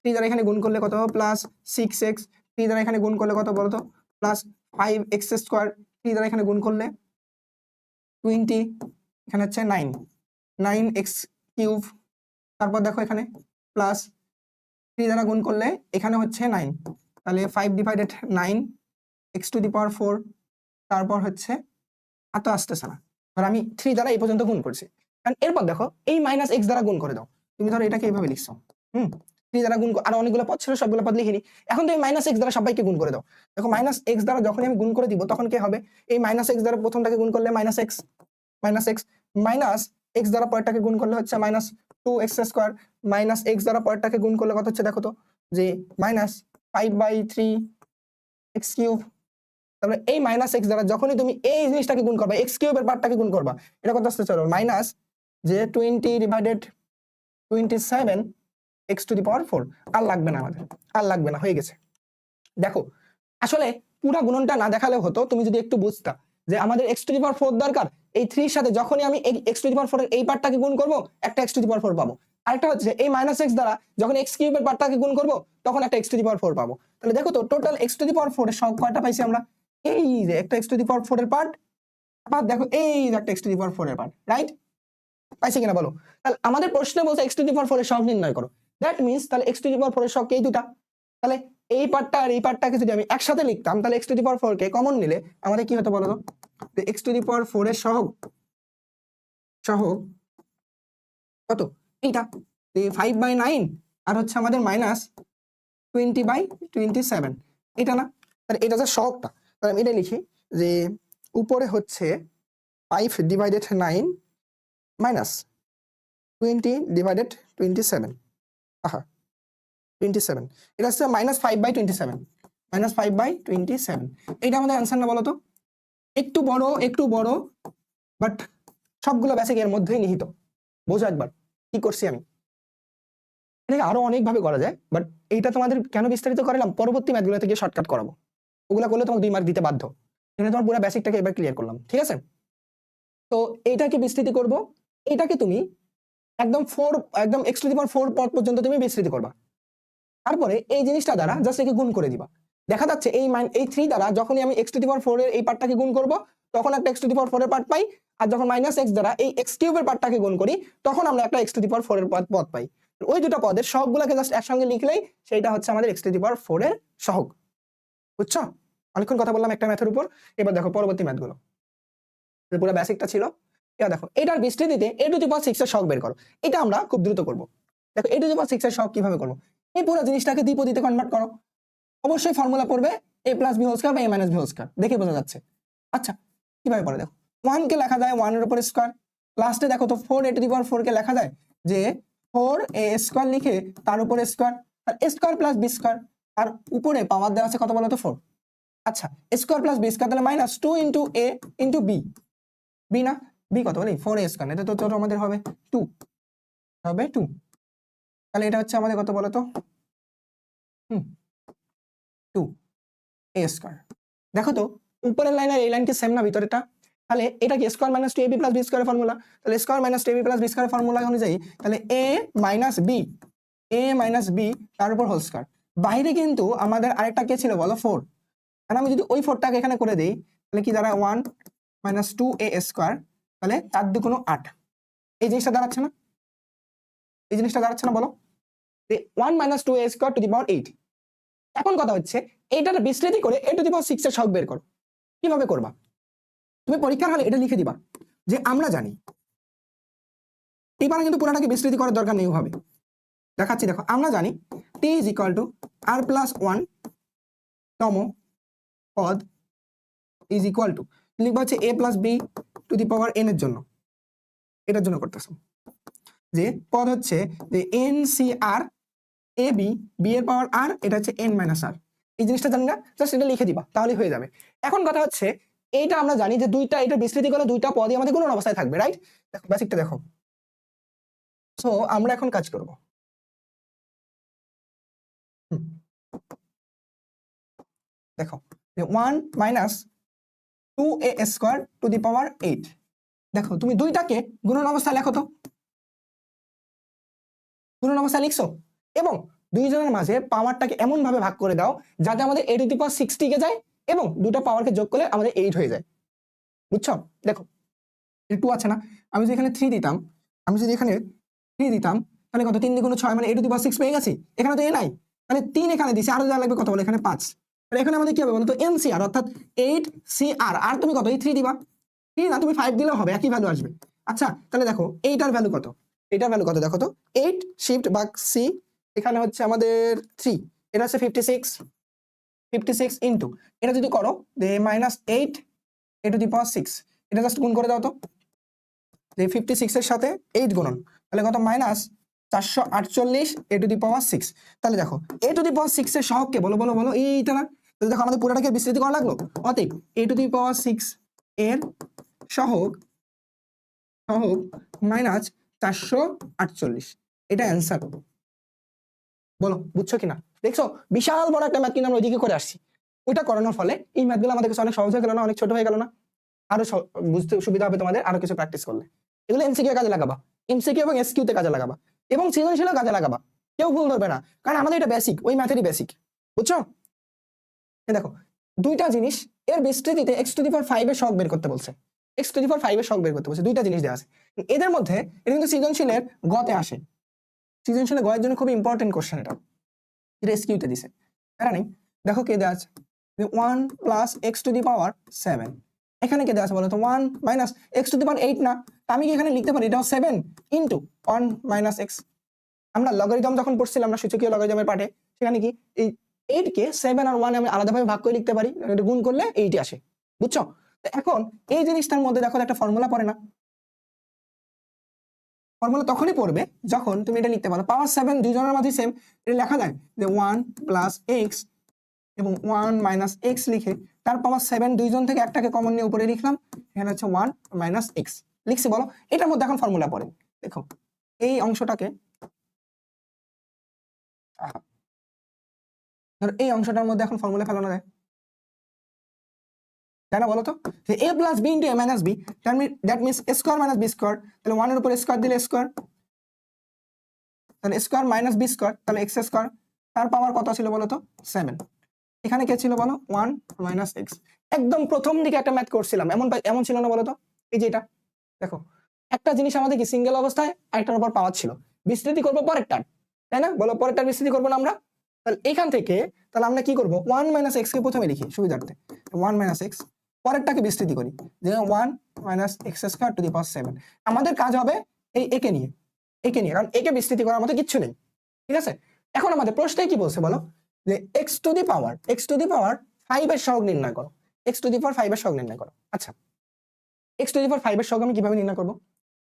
3 দ্বারা এখানে গুণ করলে কত প্লাস 6x, 3 দ্বারা এখানে গুণ করলে কত বলো তো প্লাস 5x স্কয়ার, 3 দ্বারা এখানে গুণ করলে 20, এখানে হচ্ছে 9x কিউব, তারপর দেখো এখানে প্লাস 3 দ্বারা গুণ করলে এখানে হচ্ছে 9, তাহলে 5 divided 9 x to the power 4, তারপর হচ্ছে এত আসতেছে না, ধর আমি 3 দ্বারা এই পর্যন্ত গুণ করছি। কারণ এরপর দেখো এই মাইনাস x দ্বারা গুণ করে দাও, তুমি ধরো এটাকে এইভাবে লিখছো, 3 দ্বারা গুণ, আর অনেকগুলো পদ ছিল সবগুলো পদ লিখিনি। এখন তুমি মাইনাস x দ্বারা সবাইকে গুণ করে দাও। দেখো মাইনাস x দ্বারা যখনই আমি গুণ করে দিব তখন কি হবে, এই মাইনাস x দ্বারা প্রথমটাকে গুণ করলে মাইনাস x মাইনাস x দ্বারা পরেরটাকে গুণ করলে হচ্ছে minus 2x square, minus x দ্বারা পরেরটাকে গুণ করলে কত হচ্ছে দেখো তো যে মাইনাস 5/3 x কিউব। তারপরে এই মাইনাস x দ্বারা যখনই তুমি এই জিনিসটাকে গুণ করবা, x কিউবের পার্টটাকে গুণ করবা, এটা কত আসছে চলো মাইনাস যে 20 divided 27 x to the power 4। আর লাগবে না আমাদের, আর লাগবে না, হয়ে গেছে। দেখো আসলে পুরো গুণনটা না দেখালেও হতো, তুমি যদি একটু বুঝতা যে আমাদের x টু দি পাওয়ার 4 দরকার, এই 3 এর সাথে যখনই আমি x টু দি পাওয়ার 4 এর এই পার্টটাকে গুণ করব একটা x টু দি পাওয়ার 4 পাবো, আরেকটা হচ্ছে এই মাইনাস x দ্বারা যখন x কিউবের পার্টটাকে গুণ করব তখন একটা x টু দি পাওয়ার 4 পাবো। তাহলে দেখো তো total x to the power 4 এর সব কয়টা পাইছি আমরা, এই যে একটা x টু দি পাওয়ার 4 এর পার্ট, আবার দেখো এই যে একটা x টু দি পাওয়ার 4 এর পার্ট, রাইট? পাইছি কিনা বলো? তাহলে আমাদের প্রশ্নে বলছে x টু দি পাওয়ার 4 এর সহগ নির্ণয় করো, দ্যাট মিন্স তাহলে x টু দি পাওয়ার 4 এর সহগ এই দুটা, তাহলে এই পার্টটা আর এই পার্টটাকে যদি আমি একসাথে লিখতাম তাহলে x to the power 4 K common নিলে আমাদের কি হতো বলো তো, x টু দি পাওয়ার 4 এর সহগ কত, এইটা 5/9 আর হচ্ছে আমাদের মাইনাস 20/27, এটা না? তাহলে এটা যে সহগটা, তাহলে আমি এটা লিখি যে উপরে হচ্ছে 5 ডিভাইডেড 9 মাইনাস 20 ডিভাইডেড 27, আহা 27, এটা হচ্ছে মাইনাস 5/27, মাইনাস 5/27, এটা আমাদের অ্যান্সার না বলো তো? একটু বড় বাট সবগুলো বেসিক এর মধ্যেই নিহিত। বোঝো একবার কি করছি আমি, এটাকে আরো অনেক ভাবে করা যায়, বাট এইটা তোমাদের কেন বিস্তারিত করালাম, পরবর্তী ম্যাথগুলোতে গিয়ে শর্টকাট করাবো, ওগুলা করলে তোমাকে 2 মার্ক দিতে বাধ্য। এখানে তোমার পুরো বেসিকটাকে এবার ক্লিয়ার করলাম, ঠিক আছে? তো এইটাকে বিস্তৃতি করব, এটাকে তুমি একদম x টু দি পাওয়ার 4 পদ পর্যন্ত তুমি বিস্তৃতি করবা, তারপরে এই জিনিসটা দ্বারা জাস্ট একে গুণ করে দিবা। দেখা যাচ্ছে এই 3 দ্বারা যখনই আমি x টু দি পাওয়ার 4 এর এই পার্টটাকে গুণ করব তখন একটা x টু দি পাওয়ার 4 এর পার্ট পাই, আর যখন মাইনাস x দ্বারা এই x কিউবের পার্টটাকে গুণ করি তখন আমরা একটা x টু দি পাওয়ার 4 এর পদ পাই। ওই দুটো পদের সহগগুলোকে জাস্ট একসঙ্গে লিখলেই সেটা হচ্ছে আমাদের x টু দি পাওয়ার 4 এর সহগ। বুঝছো? অনেকক্ষণ কথা বললাম একটা ম্যাথের উপর, এবার দেখো পরবর্তী ম্যাথগুলো, পুরো বেসিকটা ছিল। এবার দেখো এটার বিস্তৃতিতে a টু দি পাওয়ার 6 এর সহগ বের করো, এটা আমরা খুব দ্রুত করব। দেখো a টু দি পাওয়ার 6 এর সহগ কিভাবে করব, এই পুরো জিনিসটাকে দ্বিপদীতে কনভার্ট করো, অবশ্যই ফর্মুলা পড়বে a plus b whole square বা a minus b whole square, দেখে বোঝা যাচ্ছে। আচ্ছা কিভাবে পড়ে দেখো, 1 কে লেখা যায় 1 এর উপর স্কয়ার, লাস্টে দেখো তো 4 a টু দি পাওয়ার 4 কে লেখা যায় যে 4a স্কয়ার লিখে তার উপরে স্কয়ার, আর a square plus b square, আর উপরে পাওয়ার দেওয়া আছে কত বলো তো 4। আচ্ছা a square plus b square তাহলে minus 2 into a into b, b না b কত বলি 4a স্কয়ার, এটা তো আমাদের হবে 2, হবে 2, তাহলে এটা হচ্ছে আমাদের কত বলো তো 2a স্কয়ার। দেখো তো উপরের লাইন আর এই লাইন কি সেম না ভিতরেটা, তাহলে এটা কি square minus 2ab plus b স্কয়ারের ফর্মুলা, তাহলে square minus 2ab plus b স্কয়ারের ফর্মুলা অনুযায়ী তাহলে a মাইনাস b তার উপর হোল স্কয়ার। বাইরে কিন্তু আমাদের আরেকটা কে ছিল বলো 4, আর আমি যদি ওই 4টাকে এখানে করে দেই তাহলে কি দাঁড়ায় 1 মাইনাস 2a স্কয়ার, তাহলে 4 দুগুণ 8, এই জিনিসটা দাঁড়াচ্ছে না, এই জিনিসটা দাঁড়াচ্ছে না বলো, 1 minus 2a square to the power 8। এখন কথা হচ্ছে এইটার বিস্তৃতি করে a টু দি পাওয়ার 6 এর সহগ বের করো। কিভাবে করবা, তুমি পরীক্ষার হলে এটা লিখে দিবা যে আমরা জানি, এবারে কিন্তু পুরাটাকে বিস্তৃতি করার দরকার নেই, ভাবে দেখাচ্ছি। দেখো আমরা জানি t is equal to r plus 1 তম পদ ইজ ইকুয়াল টু লিখবা হচ্ছে a plus b two the power n এর জন্য, এটার জন্য করতেছ যে পদ হচ্ছে যে n c r a b b এর পাওয়ার r, এটা হচ্ছে n মাইনাস r, এই জিনিসটা জানি না, জাস্ট এটা লিখে দিবা তাহলে হয়ে যাবে। এখন কথা হচ্ছে এইটা আমরা জানি যে দুইটা, এটা বিস্তৃতি করলে দুইটা পদই আমাদের গুণন অবস্থায় থাকবে, রাইট? দেখো বেসিকটা দেখো, সো আমরা এখন কাজ করব। দেখো 1 minus 2a square to the power 8, দেখো তুমি দুইটাকে গুণন অবস্থায় লেখো তো, গুণন অবস্থায় লিখছো, এবং দুইজনের মাঝে পাওয়ারটাকে এমন ভাবে ভাগ করে দাও যাতে আমাদের a টু দি পাওয়ার 60 কে যায় এবং দুটো পাওয়ারকে যোগ করলে আমাদের 8 হয়ে যায়, বুঝছো? দেখো 2 আছে না, আমি যদি এখানে 3 দিতাম, আমি যদি এখানে 3 দিতাম তাহলে কত, 3 দ্বিগুণ 6 মানে a টু দি পাওয়ার 6 পেয়ে গেছি, এখানে তো a নাই, তাহলে 3 এখানে দিছি, আরো যা লাগবে কত বলে এখানে 5, তাহলে এখানে আমাদের কি হবে বলতো NCR অর্থাৎ 8CR, আর তুমি কত এই 3 দিবা, 3 না তুমি 5 দিলেও হবে, একই ভ্যালু আসবে। আচ্ছা তাহলে দেখো এইটার ভ্যালু কত, এটার ভ্যালু কত দেখো তো, 8 শিফট ভাগ c, এখানে হচ্ছে আমাদের 3, এটা হচ্ছে 56 ইনটু এটা যদি করো যে মাইনাস 8 a টু দি পাওয়ার 6, এটা জাস্ট গুণ করে দাও তো, যে 56 এর সাথে 8 গুণন, তাহলে কত মাইনাস 448 a টু দি পাওয়ার 6। তাহলে দেখো a টু দি পাওয়ার 6 এর সহগ কে বলো বলো বলো, এইটা না, তাহলে দেখো আমাদের পুরোটাকে বিস্তৃতি করা লাগলো, অতএব a টু দি পাওয়ার 6 এর সহগ মাইনাস 448, এটা অ্যান্সার। বলো বুঝছো কিনা? দেখছো বিশাল বড় একটা ম্যাথ কিন্তু আমরা ওইদিকে করে আসছি, ওইটা করানোর ফলে এই ম্যাথগুলো আমাদের কাছে অনেক সহজ হয়ে গেল না, অনেক ছোট হয়ে গেল না, আরো বুঝতে সুবিধা হবে তোমাদের আরো কিছু প্র্যাকটিস করলে। এগুলো এমসিকিউ কাজে লাগাবা, এমসিকিউ এবং এসকিউ তে কাজে লাগাবা, এবং সৃজনশীল কাজে লাগাবা, কেউ ভুল ধরবে না, কারণ আমাদের এটা বেসিক, ওই ম্যাথেরই বেসিক, বুঝছো? দেখো দুইটা জিনিস, এর বিস্তৃতিতে x টু দি পাওয়ার 5 এর সহগ বের করতে বলছে, x টু দি পাওয়ার 5 এর সহগ বের করতে বলছে, দুইটা জিনিস দেওয়া আছে এদের মধ্যে, এটা কিন্তু সৃজনশীলের গতে আসে, সৃজনশীলের গয়ের জন্য খুব ইম্পর্টেন্ট কোশ্চেন এটা, যেটা এসকিউতে দিছে, তারা নেই। দেখো কে দেওয়া আছে 1 plus x to the power 7, এখানে কে দেওয়া আছে বলো তো 1 minus x to the power 8 না, আমি কি এখানে লিখতে পারি এটাও 7 ইনটু 1 মাইনাস x, আমরা লগারিদম যখন পড়ছিলাম আমরা সূচকীয় লগারিদমের পাঠে, সেখানে কি এই 8 কে 7 আর 1 আমি আলাদাভাবে ভাগ করে লিখতে পারি, এটা গুণ করলে 8 আসে, বুঝছো? তো এখন এই জিনিসটার মধ্যে দেখো একটা ফর্মুলা পড়ে না, ফর্মুলা তখনই পড়বে যখন তুমি এটা লিখতে পারো পাওয়ার 7 দুইজনের মধ্যে সেম, এটা লেখা যায় যে 1 প্লাস x এবং 1 মাইনাস x লিখে তার পাওয়ার 7 দুইজন থেকে একটাকে কমন নিয়ে উপরে লিখলাম, এখানে হচ্ছে 1 মাইনাস x লিখছি, বলো এটার মধ্যে এখন ফর্মুলা পড়ে। দেখো এই অংশটাকে, ধরো এই অংশটার মধ্যে এখন ফর্মুলা ফেলানো যায়, তাই না? বলো তো যে a plus b into a minus b, that means a square minus b square, তাহলে 1 এর উপর স্কয়ার দিলে স্কয়ার, তাহলে স্কয়ার মাইনাস b স্কয়ার, তাহলে x স্কয়ার, তার পাওয়ার কত ছিল বলো তো 7, এখানে কে ছিল বলো 1 মাইনাস x। একদম প্রথম দিকে একটা ম্যাথ করছিলাম, এমন ছিল না বলো তো, এই যে এটা দেখো একটা জিনিস আমাদের কি সিঙ্গেল অবস্থায় আরেকটার উপর পাওয়ার ছিল, বিস্তৃতি করবো পরেরটার, তাই না? বলো পরেরটার বিস্তৃতি করবো না আমরা, তাহলে এখান থেকে তাহলে আমরা কি করবো 1 মাইনাস x কে প্রথমে লিখি সুবিধার্থে, 1 মাইনাস x, পরেরটাকে বিস্তৃতি করি যে 1 minus x square to the power 7। আমাদের কাজ হবে এই একে নিয়ে, কারণ একে বিস্তৃতি করার মতো কিচ্ছু নেই, ঠিক আছে? এখন আমাদের প্রশ্নে কি বলছে বলো, যে এক্স টু দি পাওয়ার 5 এর সহগ নির্ণয় করো, এক্স টু দি পাওয়ার 5 এর সহগ নির্ণয় করো। আচ্ছা, এক্স টু দি পাওয়ার 5 এর সহগ আমি কিভাবে নির্ণয় করবো?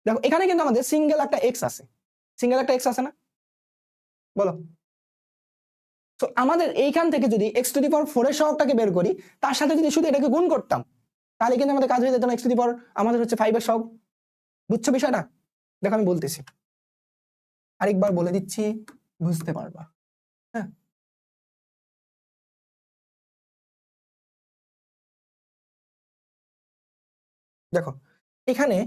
দেখো এখানে কিন্তু আমাদের সিঙ্গেল একটা এক্স আছে, সিঙ্গেল একটা এক্স আছে না, বলো। তো আমাদের এইখান থেকে যদি এক্স টু দি পাওয়ার 4 এর সহগটাকে বের করি, তার সাথে যদি শুধু এটাকে গুণ করতাম, তাহলে কিন্তু আমাদের কাজ হয়ে যেত না, এক্স টু দি পাওয়ার আমাদের হচ্ছে 5 এর সহগ। বুঝছো বিষয়টা? দেখো আমি বলতেছি, আরেকবার বলে দিচ্ছি, বুঝতে পারবা। হ্যাঁ, দেখো এখানে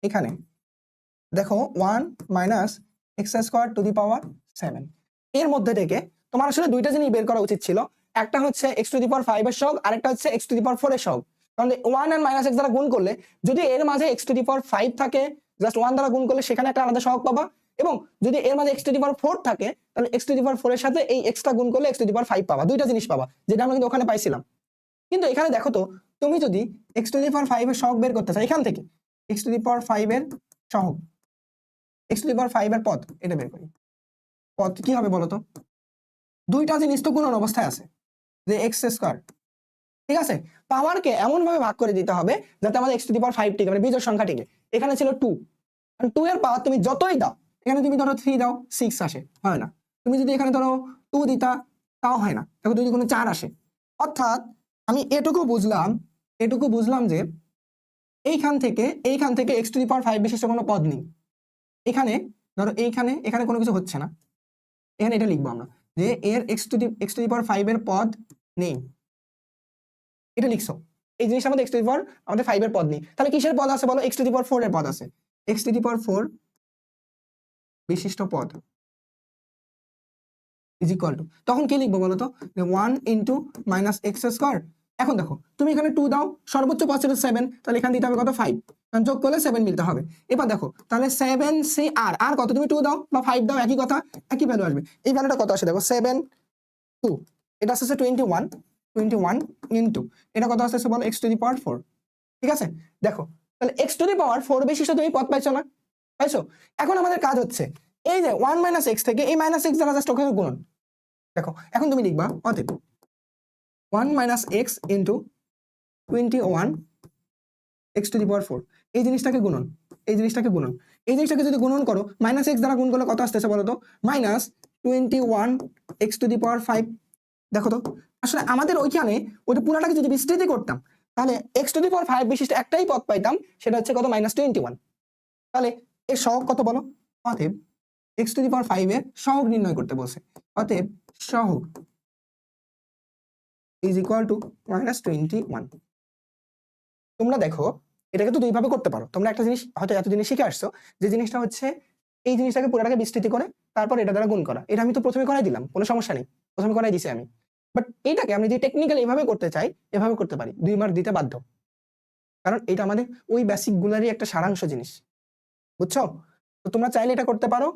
এখানে দেখো 1 minus x square to the power 7, এর মধ্যে থেকে তোমার আসলে দুইটা জিনিস বের করা উচিত ছিল। একটা হচ্ছে এক্স টু দি পাওয়ার 5 এর সহগ, আরেকটা হচ্ছে এক্স টু দি পাওয়ার 4 এর সহগ। কারণ 1 আর মাইনাস এক্স দ্বারা গুণ করলে যদি এর মাঝে এক্স টু দি পাওয়ার 5 থাকে, জাস্ট 1 দ্বারা গুণ করলে সেখানে একটা আলাদা সহগ পাবা, এবং যদি এর মাঝে এক্স টু দি পাওয়ার 4 থাকে, তাহলে এক্স টু দি পাওয়ার 4 এর সাথে এই এক্সটা গুণ করলে এক্স টু দি পাওয়ার 5 পাবা, দুইটা জিনিস পাবা, যেটা আমরা কিন্তু ওখানে পাইছিলাম। কিন্তু এখানে দেখো তো, তুমি যদি এক্স টু দি পাওয়ার 5 এর সহগ বের করতে চাও, এখান থেকে এক্স টু দি পাওয়ার 5 এর সহগ, এক্স টু দি পাওয়ার 5 এর পদ, এটা বের করি। পদ কি হবে বলো তো? দুইটা জিনিস তো গুণন অবস্থায় আছে, যে এক্স স্কয়ার, ঠিক আছে? পাওয়ারকে এমন ভাবে ভাগ করে দিতে হবে যাতে আমাদের এক্স টু দি পাওয়ার 5 টিকে, মানে বিজোড় সংখ্যাটিকে। এখানে ছিল 2, আর 2 এর পাওয়ার তুমি যতই দাও, এখানে তুমি ধরো 3 দাও 6 আসে, হয় না। তুমি যদি এখানে ধরো 2 দিতা, তাও হয় না। দেখো যদি কোনো 4 আসে, অর্থাৎ আমি এটুকু বুঝলাম যে এইখান থেকে এক্স টু দি পাওয়ার 5 বিশিষ্ট কোনো পদ নেই। এখানে ধরো এখানে কোনো কিছু হচ্ছে না, এখানে এটা লিখবো আমরা যে এর এক্স টু দি পাওয়ার 5 এর পদ নেই, এটা লিখছো। এই জিনিসটা আমাদের এক্স টু দি পাওয়ার আমাদের 5 এর পদ নেই, তাহলে কিসের পদ আছে বলো? এক্স টু দি পাওয়ার 4 এর পদ আছে, এক্স টু দি পাওয়ার 4 বিশিষ্ট পদ ইজ ইকুয়াল টু, তখন কি লিখবো বলো তো? 1 ইন্টু মাইনাস এক্স স্কয়ার। এখন দেখো তুমি এখানে 2 দাও, সর্বোচ্চ পদ ছিল 7, তাহলে এখানে দিতে হবে কত? 5, কারণ যোগ করলে 7 মিলতে হবে। এবার দেখো তাহলে 7 সি আর কত? তুমি 2 দাও বা 5 দাও, একই কথা, একই ভ্যালু আসবে। এই ভ্যালুটা কত আসে দেখো, 7 2, এটা আসছে 21 ইন্টু এটা কত আসছে বলো? এক্স টু দি পাওয়ার 4, ঠিক আছে? দেখো তাহলে এক্স টু দি পাওয়ার 4 বিশিষ্ট তুমি পদ পাইছো না? পাইছো। এখন আমাদের কাজ হচ্ছে এই যে 1 মাইনাস এক্স থেকে এই মাইনাস এক্স দ্বারা জাস্ট ওখানে গুণন। দেখো এখন তুমি লিখবা অতএব 1 minus x into 21 x to the power 4, এই জিনিসটাকে গুণন, এই জিনিসটাকে যদি গুণন করো, মাইনাস এক্স দ্বারা গুণ করলে কত আসতেছে বলো তো? মাইনাস 21 এক্স টু দি পাওয়ার 5। দেখো তো আসলে আমাদের ওইখানে ওইটা পুরাটাকে যদি বিস্তৃতি করতাম, তাহলে এক্স টু দি পাওয়ার 5 বিশিষ্ট একটাই পদ পাইতাম, সেটা হচ্ছে কত? মাইনাস 21। তাহলে এর সহগ কত বলো? অতএব এক্স টু দি পাওয়ার 5 এর সহগ নির্ণয় করতে বলছে, অতএব সহগ ইজ ইকুয়াল টু মাইনাস 21। তোমরা দেখো এটাকে তো দুইভাবে করতে পারো। তোমরা একটা জিনিস হয়তো এতদিনে শিখে আসছো, যে জিনিসটা হচ্ছে এই জিনিসটাকে পুরোটাকে বিস্তৃতি করে তারপর এটা দ্বারা গুণ করা। এটা আমি তো প্রথমে করাই দিলাম, কোনো সমস্যা নেই, প্রথমে করাই দিছি আমি। বাট এটাকে আমি যদি টেকনিক্যালি এভাবে করতে চাই, এভাবে করতে পারি, 2 মার্ক দিতে বাধ্য, কারণ এটা আমাদের ওই বেসিক গুলারই একটা সারাংশ জিনিস, বুঝছো? তো তোমরা চাইলে এটা করতে পারো,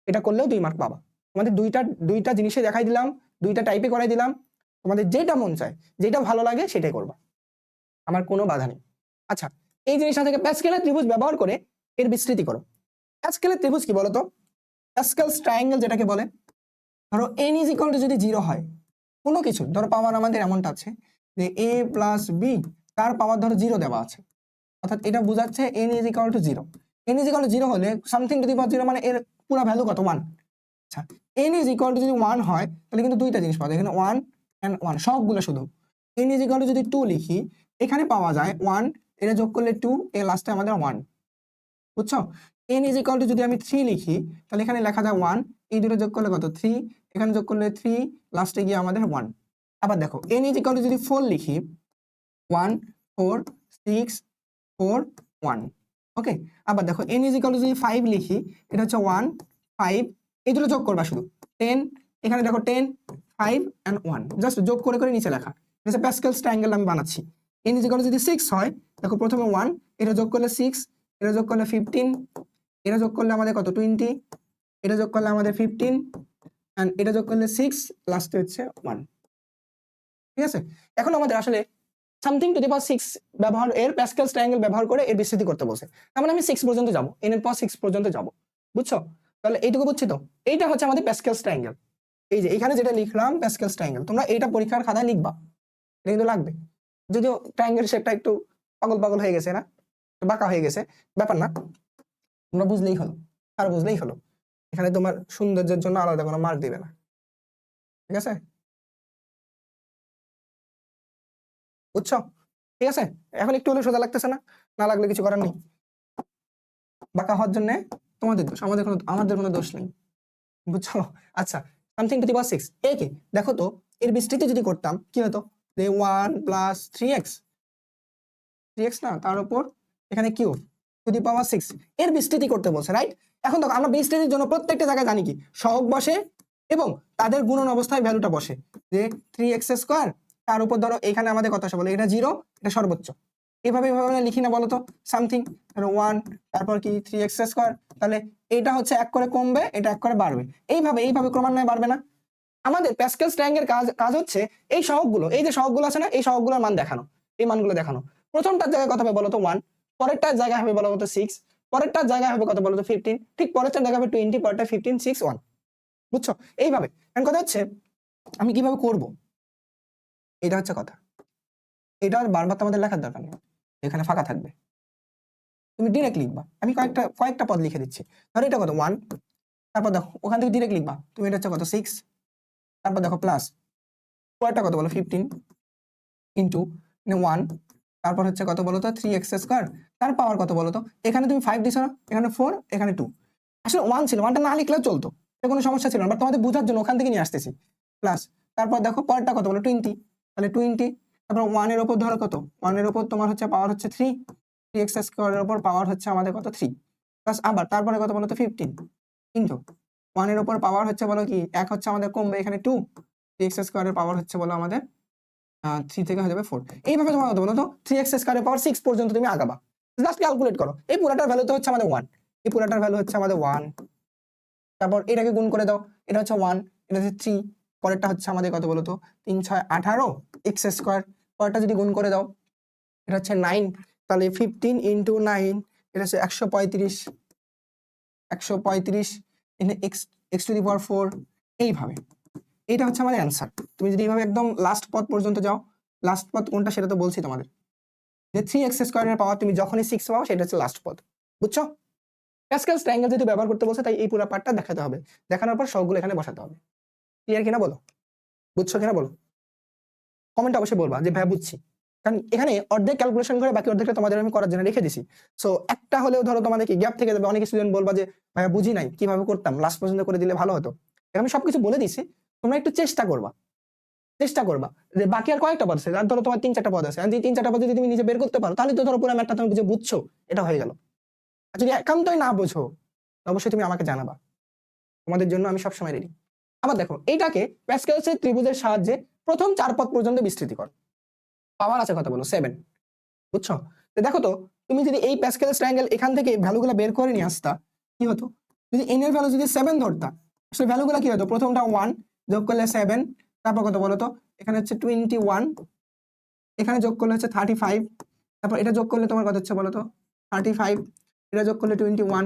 এটা করলেও 2 মার্ক পাবা। তোমাদের দুইটা জিনিসে দেখাই দিলাম, দুইটা টাইপে করাই দিলাম, তোমাদের যেটা মন চায়, যেটা ভালো লাগে সেটাই করবা, আমার কোনো বাধা নেই। আচ্ছা, এই জিনিসটা থেকে প্যাসকেলের ত্রিভুজ ব্যবহার করে এর বিস্তৃতি করো। প্যাসকেলের ত্রিভুজ কি বলতো? প্যাসকেলস ট্রায়াঙ্গেল যেটাকে বলে, ধরো n ইজ ইকুয়াল টু যদি 0 হয়, কোনো কিছু ধরো পাওয়ার আমাদের এমনটা আছে যে a প্লাস বি, তার পাওয়ার ধরো 0 দেওয়া আছে, অর্থাৎ এটা বোঝাচ্ছে n is equal to 0। n is equal to 0 হলে সামথিং টু দি পাওয়ার 0 মানে এর পুরো ভ্যালু কত? 1। আচ্ছা, n ইজ ইকুয়াল টু যদি 1 হয়, তাহলে কিন্তু দুইটা জিনিস পাওয়া যায়, এখানে 1 এন্ড 1 সবগুলো শুধু। n ইজ ইকুয়াল টু যদি 2 লিখি, এখানে পাওয়া যায় 1, এটা যোগ করলে 2, এর লাস্টে আমাদের 1, বুঝছো? n ইজ ইকুয়াল টু যদি আমি 3 লিখি, তাহলে এখানে লেখা যায় 1, এই দুটো যোগ করলে কত? 3, এখানে যোগ করলে 3, লাস্টে গিয়ে আমাদের 1। আবার দেখো n ইজ ইকুয়াল টু যদি 4 লিখি, 1 4 6 4 1, ওকে। আবার দেখো n ইজ ইকুয়াল টু যদি 5 লিখি, এটা হচ্ছে 1 5, এই দুটো যোগ করবা শুধু 10, এখানে দেখো 10 5 এন্ড 1, জাস্ট যোগ করে করে নিচে লেখা, এটা প্যাসকেলস ট্রায়াঙ্গেল আমি বানাচ্ছি। n ইজ ইকুয়াল টু যদি 6 হয়, দেখো প্রথমে 1, এটা যোগ করলে 6, এটা যোগ করলে 15, এটা যোগ করলে আমাদের কত? 20, এটা যোগ করলে আমাদের 15 এন্ড এটা যোগ করলে 6, লাস্টে হচ্ছে 1, ঠিক আছে? এখন আমাদের আসলে সামথিং টু দি পাওয়ার 6 ব্যবহার, এর প্যাসকেলস ট্রায়াঙ্গেল ব্যবহার করে এর বিস্তৃতি করতে বলছে। তার মানে আমি 6 পর্যন্ত যাব, n এর পাওয়ার 6 পর্যন্ত যাব, বুঝছো? তাহলে এইটুকু বুঝছি তো? এইটা হচ্ছে আমাদের প্যাসকেলস ট্রায়াঙ্গেল। এই যে এখানে যেটা লিখলাম প্যাসকেলস ট্রায়াঙ্গেল, তোমরা এটা পরীক্ষার খাতায় লিখবা, এটা কিন্তু লাগবে। যদিও ট্রায়াঙ্গেল শেপটা একটু পাগল পাগল হয়ে গেছে না, বাঁকা হয়ে গেছে, ব্যাপার না, তোমরা বুঝলেই হলো, আর বুঝলেই হলো। এখানে তোমার সৌন্দর্যের জন্য আলাদা কোনো মার্ক দিবে না, ঠিক আছে? বুঝছো? ঠিক আছে, এখন একটু হলে সোজা লাগতেছে না, না লাগলে কিছু করার নেই। বাঁকা হওয়ার জন্য তোমাদের দোষ, আমাদের কোনো দোষ নেই, বুঝছো? আচ্ছা, সামথিং টু দি পাওয়ার 6 একে দেখো তো, এর বিস্তৃতি যদি করতাম কি হতো, যে 1 প্লাস 3x না, তার উপর এখানে কিউব টু দি পাওয়ার 6, এর বিস্তৃতি করতে বলছে, রাইট? এখন দেখো আমরা বিস্তৃতির জন্য প্রত্যেকটা জায়গায় জানি কি সহগ বসে এবং তাদের গুণন অবস্থায় ভ্যালুটা বসে, যে 3x² তার উপর ধরো এখানে আমাদের কথা বলে এটা 0, এটা সর্বোচ্চ, এভাবে লিখি না বলতো, সামথিং 1 তারপর কি 3x², তাহলে এটা হচ্ছে 1 করে কমবে, এটা 1 করে বাড়বে, এইভাবে ক্রমান্বয়ে বাড়বে না? আমাদের প্যাসকেলস ট্রায়াঙ্গেল কাজ হচ্ছে এই সহগগুলো, এই যে সহগগুলো আছে না, এই সহগগুলোর মান দেখানো, এই মানগুলো দেখানো। প্রথমটার জায়গায় কত হবে বলতো 1, পরেরটার জায়গায় হবে বলতো 6, পরেরটার জায়গায় হবে কত বলতো 15, ঠিক পরেরটার জায়গায় হবে 20, পরেরটা 15, 6, 1, বুঝছো? এইভাবে। এখন কথা হচ্ছে আমি কিভাবে করব, এটা হচ্ছে কথা। এটা আর বারবার তোমাদের লেখার দরকার নেই, এখানে ফাঁকা থাকবে, তুমি ডিরেক্ট লিখবা। আমি কয়েকটা পদ লিখে দিচ্ছি। ধরো এটা কত 1, তারপর দেখো ওখান থেকে ডিরেক্ট লিখবা, তুমি এটা হচ্ছে কত 6, তারপর দেখো প্লাস পরেরটা কত বলো 15 ইন্টু 1, তারপর হচ্ছে কত বলো তো 3x², তার পাওয়ার কত বলো তো, এখানে তুমি 5 দিছো না, এখানে 4, এখানে 2, আসলে 1 ছিল, 1টা না লিখলেও চলতো, এটা কোনো সমস্যা ছিল না, বাট তোমাদের বোঝার জন্য ওখান থেকে নিয়ে আসতেছি। প্লাস তারপর দেখো পরেরটা কত বলো 20, তাহলে 20, তারপর 1 এর উপর ধরো কত, 1 এর উপর তোমার হচ্ছে পাওয়ার হচ্ছে 3x² এর উপর পাওয়ার হচ্ছে আমাদের কত 3, প্লাস আবার তারপরে কত বলো তো 15 ইন্টু 1 এর উপর পাওয়ার হচ্ছে বলো কি 1 হচ্ছে আমাদের কমবে, এখানে 2, 3x² এর পাওয়ার হচ্ছে বলো আমাদের 3 থেকে হয়ে যাবে 4। এইভাবে তোমার কত বলো তো 3x² এর পাওয়ার 6 পর্যন্ত তুমি আগাবা, জাস্ট ক্যালকুলেট করো। এই পুরাটার ভ্যালু তো হচ্ছে আমাদের 1, এই পুরাটার ভ্যালু হচ্ছে আমাদের 1, তারপর এটাকে গুণ করে দাও, এটা হচ্ছে 1, এটা হচ্ছে 3, পরেরটা হচ্ছে আমাদের কত বলো তো 3 6 18 x², পরেরটা যদি গুণ করে দাও এটা হচ্ছে 9, তাহলে 15 ইন্টু 9, এটা হচ্ছে 135 into x to the power 4, এইভাবে। এইটা হচ্ছে আমাদের অ্যান্সার। তুমি যদি এইভাবে একদম লাস্ট পদ পর্যন্ত যাও, লাস্ট পদ কোনটা সেটা তো বলছি তোমাদের, যে 3x² এর পাওয়ার তুমি যখনই 6 পাও সেটা হচ্ছে লাস্ট পদ, বুঝছো? প্যাসকেলস ট্রায়াঙ্গেল যদি ব্যবহার করতে বলছে তাই এই পুরো পার্টটা দেখাতে হবে, দেখানোর পর সবগুলো এখানে বসাতে হবে। ক্লিয়ার কিনা বলো, বুঝছো কিনা বলো, কমেন্টে অবশ্যই বলবা যে ভাই বুঝছি, কারণ এখানে অর্ধেক ক্যালকুলেশন করে বাকি অর্ধেকটা তোমাদের আমি করার জন্য রেখে দিছি। সো একটা হলেও ধরো তোমাদের কি গ্যাপ থেকে যাবে, অনেক স্টুডেন্ট বলবা যে ভাইয়া বুঝি নাই কিভাবে করতাম, লাস্ট পর্যন্ত করে দিলে ভালো হতো। আমি সবকিছু বলে দিছি, তোমরা একটু চেষ্টা করবা যে বাকি আর কয়েকটা পদ আছে, আর ধরো তোমার 3-4টা পদ আছে, আর এই 3-4টা পদ যদি তুমি নিজে বের করতে পারো তাহলে তো ধরো পুরো ম্যাথটা তুমি বুঝে বুঝছো, এটা হয়ে গেল। আর যদি একান্তই না বুঝো অবশ্যই তুমি আমাকে জানাবা, তোমাদের জন্য আমি সবসময় রেডি। আবার দেখো এইটাকে প্যাসকেলসের ত্রিভুজের সাহায্যে প্রথম 4 পদ পর্যন্ত বিস্তৃতি করো, পাওয়ার আছে কত বলো 7, বুঝছো? তো দেখো তো তুমি যদি এই প্যাসকেলস ট্রায়াঙ্গেল এখান থেকে ভ্যালুগুলো বের করে নিয়ে আসতা কি হতো, যদি n এর ভ্যালু যদি 7 ধরতা, আসলে ভ্যালুগুলো কি হতো, প্রথমটা 1 যোগ করলে 7, তারপর কত বলো তো এখানে হচ্ছে 21, এখানে যোগ করলে হচ্ছে 35, তারপর এটা যোগ করলে তোমার কত হচ্ছে বলো তো 35, এটা যোগ করলে 21,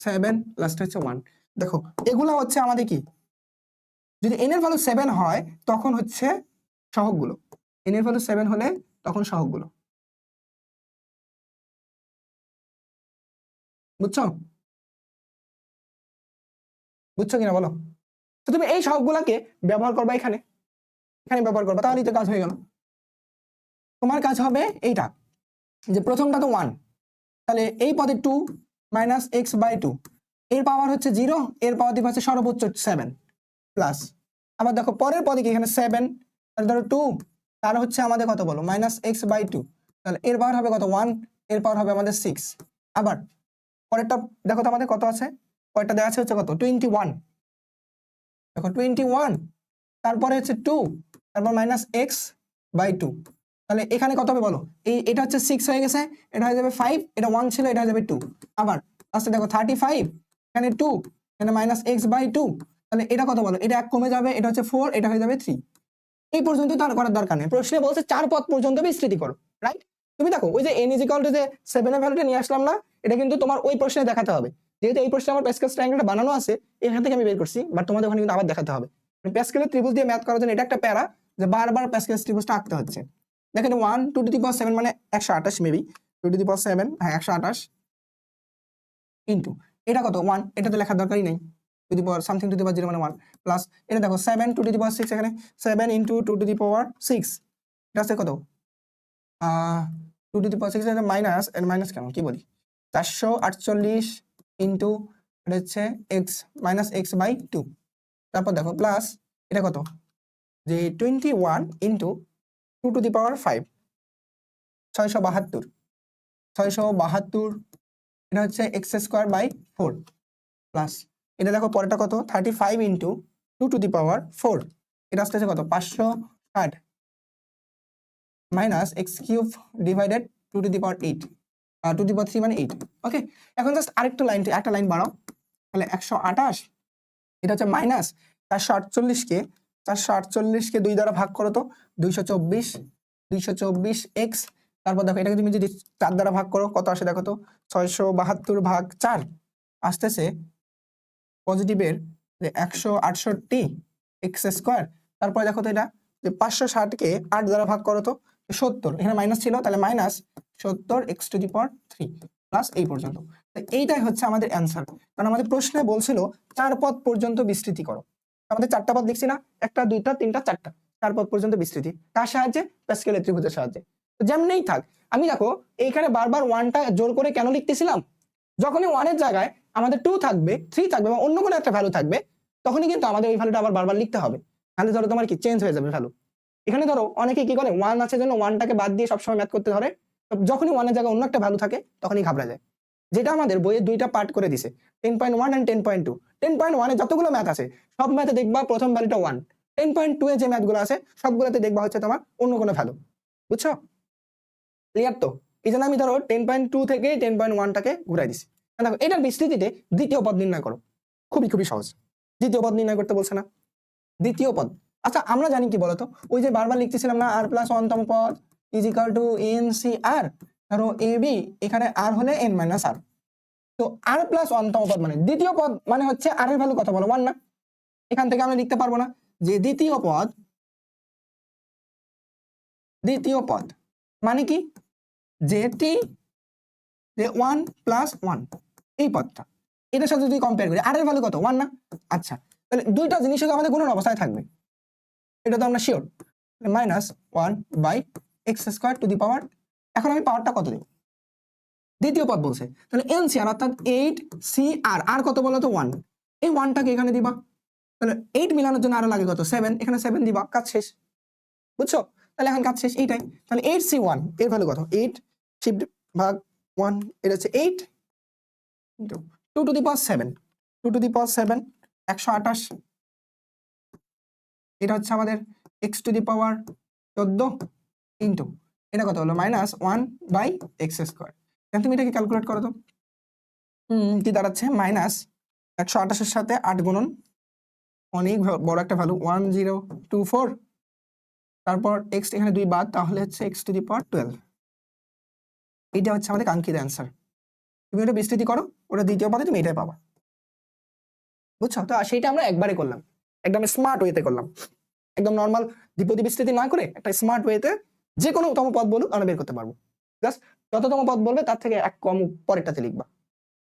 7, লাস্ট হচ্ছে 1। দেখো এগুলা হচ্ছে আমাদের কি, যদি n এর ভ্যালু 7 হয় তখন হচ্ছে সহগগুলো, n এর ভ্যালু 7 হলে তখন সহগগুলো, বুঝছো? বুঝছো কিনা বলো? তো তুমি এই সহগগুলাকে ব্যবহার করবা, এখানে ব্যবহার করবা, তাহলেই তো কাজ হয়ে গেল। তোমার কাজ হবে এইটা, যে প্রথমটা তো 1, তাহলে এই পদে 2 মাইনাস x/2, এর পাওয়ার হচ্ছে 0, এর পাওয়ার দিবে হচ্ছে সর্বোচ্চ 7, প্লাস আবার দেখো পরের পদে কি এখানে 7, তাহলে ধরো 2, তার হচ্ছে আমাদের কত বলো মাইনাস x/2, তাহলে এর পাওয়ার হবে কত 1, এর পাওয়ার হবে আমাদের 6। আবার পরেরটা দেখো তো আমাদের কত আছে, পরেরটা দেওয়া আছে হচ্ছে কত 21, দেখো 21, তারপরে হচ্ছে 2, তারপর মাইনাস x/2, তাহলে এখানে কত হবে বলো, এটা হচ্ছে 6 হয়ে গেছে, এটা হয়ে যাবে 5, এটা 1 ছিল, এটা হয়ে যাবে 2, আবার লাস্টে দেখো 35, এখানে 2, এখানে মাইনাস x/2, তাহলে এটা কত বলো, এটা 1 কমে যাবে, এটা হচ্ছে 4, এটা হয়ে যাবে 3। এই পর্যন্ত তার করার দরকার নেই, প্রশ্নে বলছে 4 পদ পর্যন্ত বিস্তৃতি করো, রাইট? তুমি দেখো ওই যে n = যে 7 এর ভ্যালুটা নিয়ে আসলাম না, এটা কিন্তু তোমার ওই প্রশ্নে দেখাতে হবে, যেহেতু এই প্রশ্নে আমার প্যাসকেলস ট্রায়াঙ্গেলটা বানানো আছে এখান থেকে আমি বের করছি, বাট তোমাদের ওখানে কিন্তু আবার দেখাতে হবে, প্যাসকেলের ত্রিভুজ দিয়ে ম্যাথ করার জন্য এটা একটা প্যারা যে বারবার প্যাসকেলের ত্রিভুজটা আঁকতে হচ্ছে। দেখেন 1 2 টু দি পাওয়ার 7 মানে 128 মেবি 2 টু দি পাওয়ার 7 হ্যাঁ 128 ইনটু এটা কত 1 এটা তো লেখার দরকারই নেই to the power something to the power 0 মানে 1 প্লাস এটা দেখো 7 টু দি পাওয়ার 6 এখানে 7 ইনটু 2 টু দি পাওয়ার 6 এটা আছে কত 2 টু দি পাওয়ার 6 এটা মাইনাস এর মাইনাস কেন কি বলি 448 ইনটু এটা হচ্ছে x মাইনাস x বাই 2 তারপর দেখো প্লাস এটা কত যে 21 ইনটু 2 টু দি পাওয়ার 5 672 এটা হচ্ছে x স্কয়ার বাই 4 প্লাস এটা দেখো পরেরটা কত 35 ইনটু 2 টু দি পাওয়ার 4 এটা আসছে কত 560 minus x cube divided 2 to the power 8 2 to the power 3 মানে 8 ওকে এখন জাস্ট একটা লাইন বাড়াও তাহলে 128 এটা হচ্ছে মাইনাস 448 কে 2 দ্বারা ভাগ করো তো 224 x তারপর দেখো এটাকে তুমি যদি 4 দ্বারা ভাগ করো কত আসে দেখো তো 672 ভাগ 4 আসতেছে পজিটিভের যে 168 x স্কয়ার তারপর দেখো তো এটা যে 560 কে 8 দ্বারা ভাগ করো তো 70 এখানে মাইনাস ছিল তাহলে minus 70 x to the power 3 plus এই পর্যন্ত। তো এইটাই হচ্ছে আমাদের অ্যান্সার, কারণ আমাদের প্রশ্নে বলছিল 4 পদ পর্যন্ত বিস্তৃতি করো। আমাদের 4টা পদ লিখছি না, 1টা 2টা 3টা 4টা 4 পদ পর্যন্ত বিস্তৃতি কার সাহায্যে প্যাসকেলের ত্রিভুজের সাহায্যে। তো যেমনই থাক আমি দেখো এইখানে বারবার 1টা জোর করে কেন লিখতেছিলাম, যখনই 1 এর জায়গায় আমাদের 2 থাকবে 3 থাকবে বা অন্য কোনো একটা ভ্যালু থাকবে তখনই কিন্তু আমাদের ওই ভ্যালুটা আবার বারবার লিখতে হবে, তাহলে ধরো তোমার কি চেঞ্জ হয়ে যাবে ভ্যালু। এখানে ধরো অনেকে কি করে 1 আছে জন্য 1টাকে বাদ দিয়ে সবসময় ম্যাথ করতে ধরে, যখনই 1 এর জায়গায় অন্য একটা ভ্যালু থাকে তখনই ঘাবড়া যায়। যেটা আমাদের বইয়ে 2টা পার্ট করে দিছে 10.1 এন্ড 10.2। 10.1 এ যতগুলো ম্যাথ আছে সব ম্যাথে দেখবা প্রথম ভ্যালুটা 1, 10.2 এ যে ম্যাথগুলো আছে সবগুলোতে দেখবা হচ্ছে তোমার অন্য কোনো ভ্যালু। বুঝছো ক্লিয়ার? তো এই জন্য আমি ধরো 10.2 থেকে 10.1টাকে ঘুরাই দিছি। দেখো এটার বিস্তৃতিতে দ্বিতীয় পদ নির্ণয় করো, খুবই সহজ। দ্বিতীয় পদ নির্ণয় করতে বলছে না, দ্বিতীয় পদ। আচ্ছা আমরা জানি কি বলতো, ওই যে বারবার লিখতেছিলাম না r+1 তম পদ ইজ ইকুয়াল টু NCR, ধরো AB এখানে r হলে n মাইনাস r, তো r+1 তম পদ মানে দ্বিতীয় পদ মানে হচ্ছে r এর ভ্যালু কত বলো 1 না। এখান থেকে আমরা লিখতে পারবো না যে দ্বিতীয় পদ মানে কি যেটি যে 1+1 এই পদটা, এটার সাথে যদি কম্পেয়ার করি r এর ভ্যালু কত 1 না। আচ্ছা তাহলে দুইটা জিনিস তো আমাদের গুণন অবস্থায় থাকবে, এটা তো আমরা শিওর। -1/x² টু দি পাওয়ার, এখন আমি পাওয়ারটা কত দেব, দ্বিতীয় পদ বলছে তাহলে NCR অর্থাৎ 8CR, আর কত বলো তো 1, এই 1টাকে এখানে দিবা, তাহলে 8 মিলানোর জন্য আরো লাগে কত 7, এখানে 7 দিবা, কাজ শেষ। বুঝছো তাহলে এখন কাজ শেষ এইটাই। তাহলে 8C1 এর ভ্যালু কত 8 শিফট ভাগ 1, এটা হচ্ছে 8 into 2 to the power 7, 2 to the power 7 128, এটা হচ্ছে আমাদের x to the power 14 into এটা কত হলো -1/x²। এখন তুমি এটাকে ক্যালকুলেট করো তো কি দাঁড়াচ্ছে -128 এর সাথে 8 গুণন, অনেক বড় একটা ভ্যালু 1024, তারপর x এখানে 2 বাদ, তাহলে হচ্ছে x টু দি পাওয়ার 12। এটা হচ্ছে আমাদের কাঙ্ক্ষিত অ্যান্সার। তুমি এটা বিস্তৃতি করো, ওটা দ্বিতীয় পদে তুমি এটাই পাবা। বুঝছো? তো সেইটা আমরা একবারে করলাম, একদম স্মার্ট ওয়েতে করলাম, একদম নর্মাল দ্বিপদী বিস্তৃতি না করে একটা স্মার্ট ওয়েতে যে কোনো তম পদ বলুক আমরা বের করতে পারবো। জাস্ট যততম পদ বলবে তার থেকে এক কম পরেরটাতে লিখবা,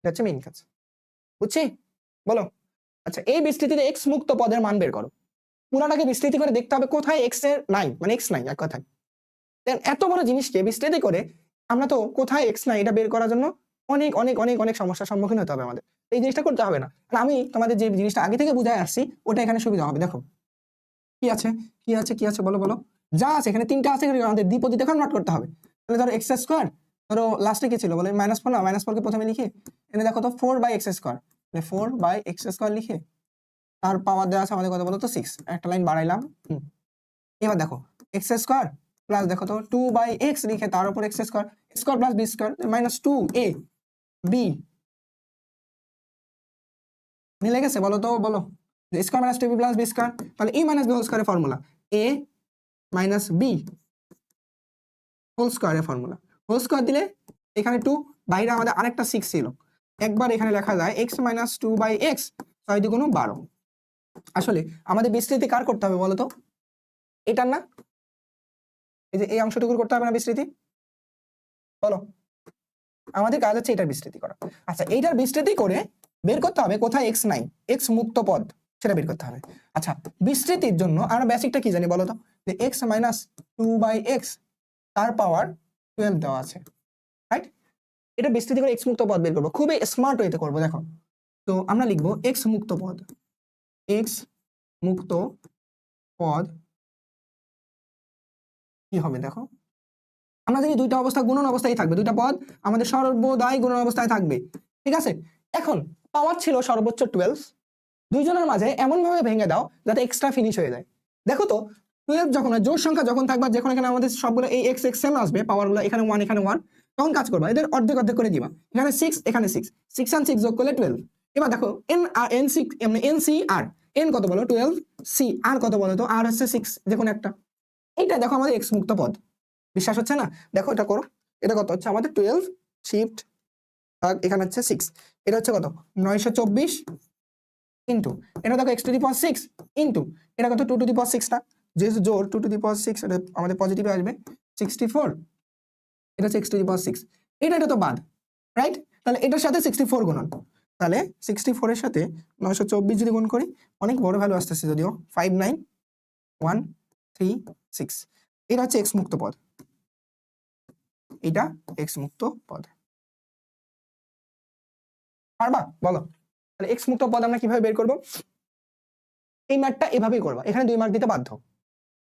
এটা হচ্ছে মেইন কাজ। বুঝছি? বলো। আচ্ছা এই বিস্তৃতিতে x মুক্ত পদের মান বের করো, পুরাটাকে বিস্তৃতি করে দেখতে হবে কোথায় x এর নাই, মানে x নাই এক কথায়। এত বড় জিনিসকে বিস্তৃতি করে আমরা তো কোথায় x নাই এটা বের করার জন্য অনেক অনেক অনেক অনেক সমস্যার সম্মুখীন হতে হবে আমাদের। এই জিনিসটা করতে হবে না, আমি তোমাদের যে জিনিসটা আগে থেকে বুঝায় আসছি ওটা এখানে সুবিধা হবে। দেখো কি আছে বলো যা আছে এখানে 3টা আছে, আমাদের দ্বিপদীতে কনভার্ট করতে হবে। তাহলে ধরো x², ধরো লাস্টে কি ছিল বলে -4 না, -4 কে প্রথমে লিখে এনে দেখো তো 4/x², তাহলে 4/x² লিখে তার পাওয়ার দেওয়া আছে আমাদের কত বলো তো 6, একটা লাইন বাড়াইলাম। এবার দেখো x² প্লাস দেখো তো 2/x লিখে তার উপর x² প্লাস b² -2ab মিলে গেছে বলো তো, বলো square minus 2b plus b square, তাহলে a মাইনাস b হোল স্কয়ারের formula a minus b whole স্কয়ারের ফর্মুলা। হোল স্কয়ার দিলে এখানে 2, বাইরে আমাদের আরেকটা 6 ছিল, একবার এখানে লেখা যায় x মাইনাস 2/x, 6 × 2 = 12, আসলে আমাদের বিস্তৃতি কার করতে হবে বলতো? এটার না? এই যে এই অংশটুকুর করতে হবে না বিস্তৃতি? বলো, আমাদের কাজ হচ্ছে এটার বিস্তৃতি করা। আচ্ছা, এইটার বিস্তৃতি করে বের করতে হবে কোথায় এক্স নাই, এক্স মুক্ত পদ, সেটা বের করতে হবে। আচ্ছা, বিস্তৃতির জন্য আমরা বেসিকটা কি জানি বলো তো? যে এক্স মাইনাস 2/x তার পাওয়ার 12 দেওয়া আছে, রাইট? এটা বিস্তৃতি করে এক্স মুক্ত পদ বের করবো, খুবই স্মার্ট ওয়েতে করবো। দেখো, তো আমরা লিখবো এক্স মুক্ত পদ, এক্স মুক্ত পদ কি হবে দেখো, আমরা জানি দুইটা অবস্থা গুণন অবস্থায় থাকবে, দুইটা পদ আমাদের সর্বদাই গুণন অবস্থায় থাকবে, ঠিক আছে? এখন পাওয়ার ছিল সর্বোচ্চ 12, দুইজনের মাঝে এমন ভাবে ভেঙে দাও যাতে এক্সট্রা ফিনিশ হয়ে যায়। দেখো তো 12 যখন জোড় সংখ্যা যখন থাকবে, যখন এখানে আমাদের সবগুলো এই এক্স এক্স সেম আসবে, পাওয়ার গুলো এখানে 1 এখানে 1, তখন কাজ করবা এদের অর্ধেক অর্ধেক করে দিবা, এখানে 6 এখানে 6, 6 আর 6 যোগ করলে 12। এবার দেখো এন আর এন সি, এন সি আর এন কত বলো 12, সি আর কত বলো তো, আর হচ্ছে 6, যে কোনো একটা। এইটা দেখো আমাদের এক্স মুক্ত পদ। বিশ্বাস হচ্ছে না? দেখো এটা করো, এটা কত হচ্ছে আমাদের 12 শিফট ভাগ এখানে হচ্ছে 6, এটা হচ্ছে কত 924 ইন্টু এটা দেখো x to the power 6 into এটা কত 2 টু দি পাওয়ার 6 না, যেহেতু জোর 2 টু দি পাওয়ার 6 এটা আমাদের পজিটিভে আসবে 64, এটা হচ্ছে x টু দি পাওয়ার 6, এটা তো বাদ, রাইট? তাহলে এটার সাথে 64 গুণন, তাহলে 64 এর সাথে 924 যদি গুণ করি, অনেক বড় ভ্যালু আসতেছে যদিও, 59136, এটা হচ্ছে x মুক্ত পদ, এটা x মুক্ত পদ। পারবা বলো? তাহলে x মুক্ত পদ আমরা কিভাবে বের করব? এই ম্যাথটা এভাবেই করবা, এখানে 2 মার্ক দিতে বাধ্য।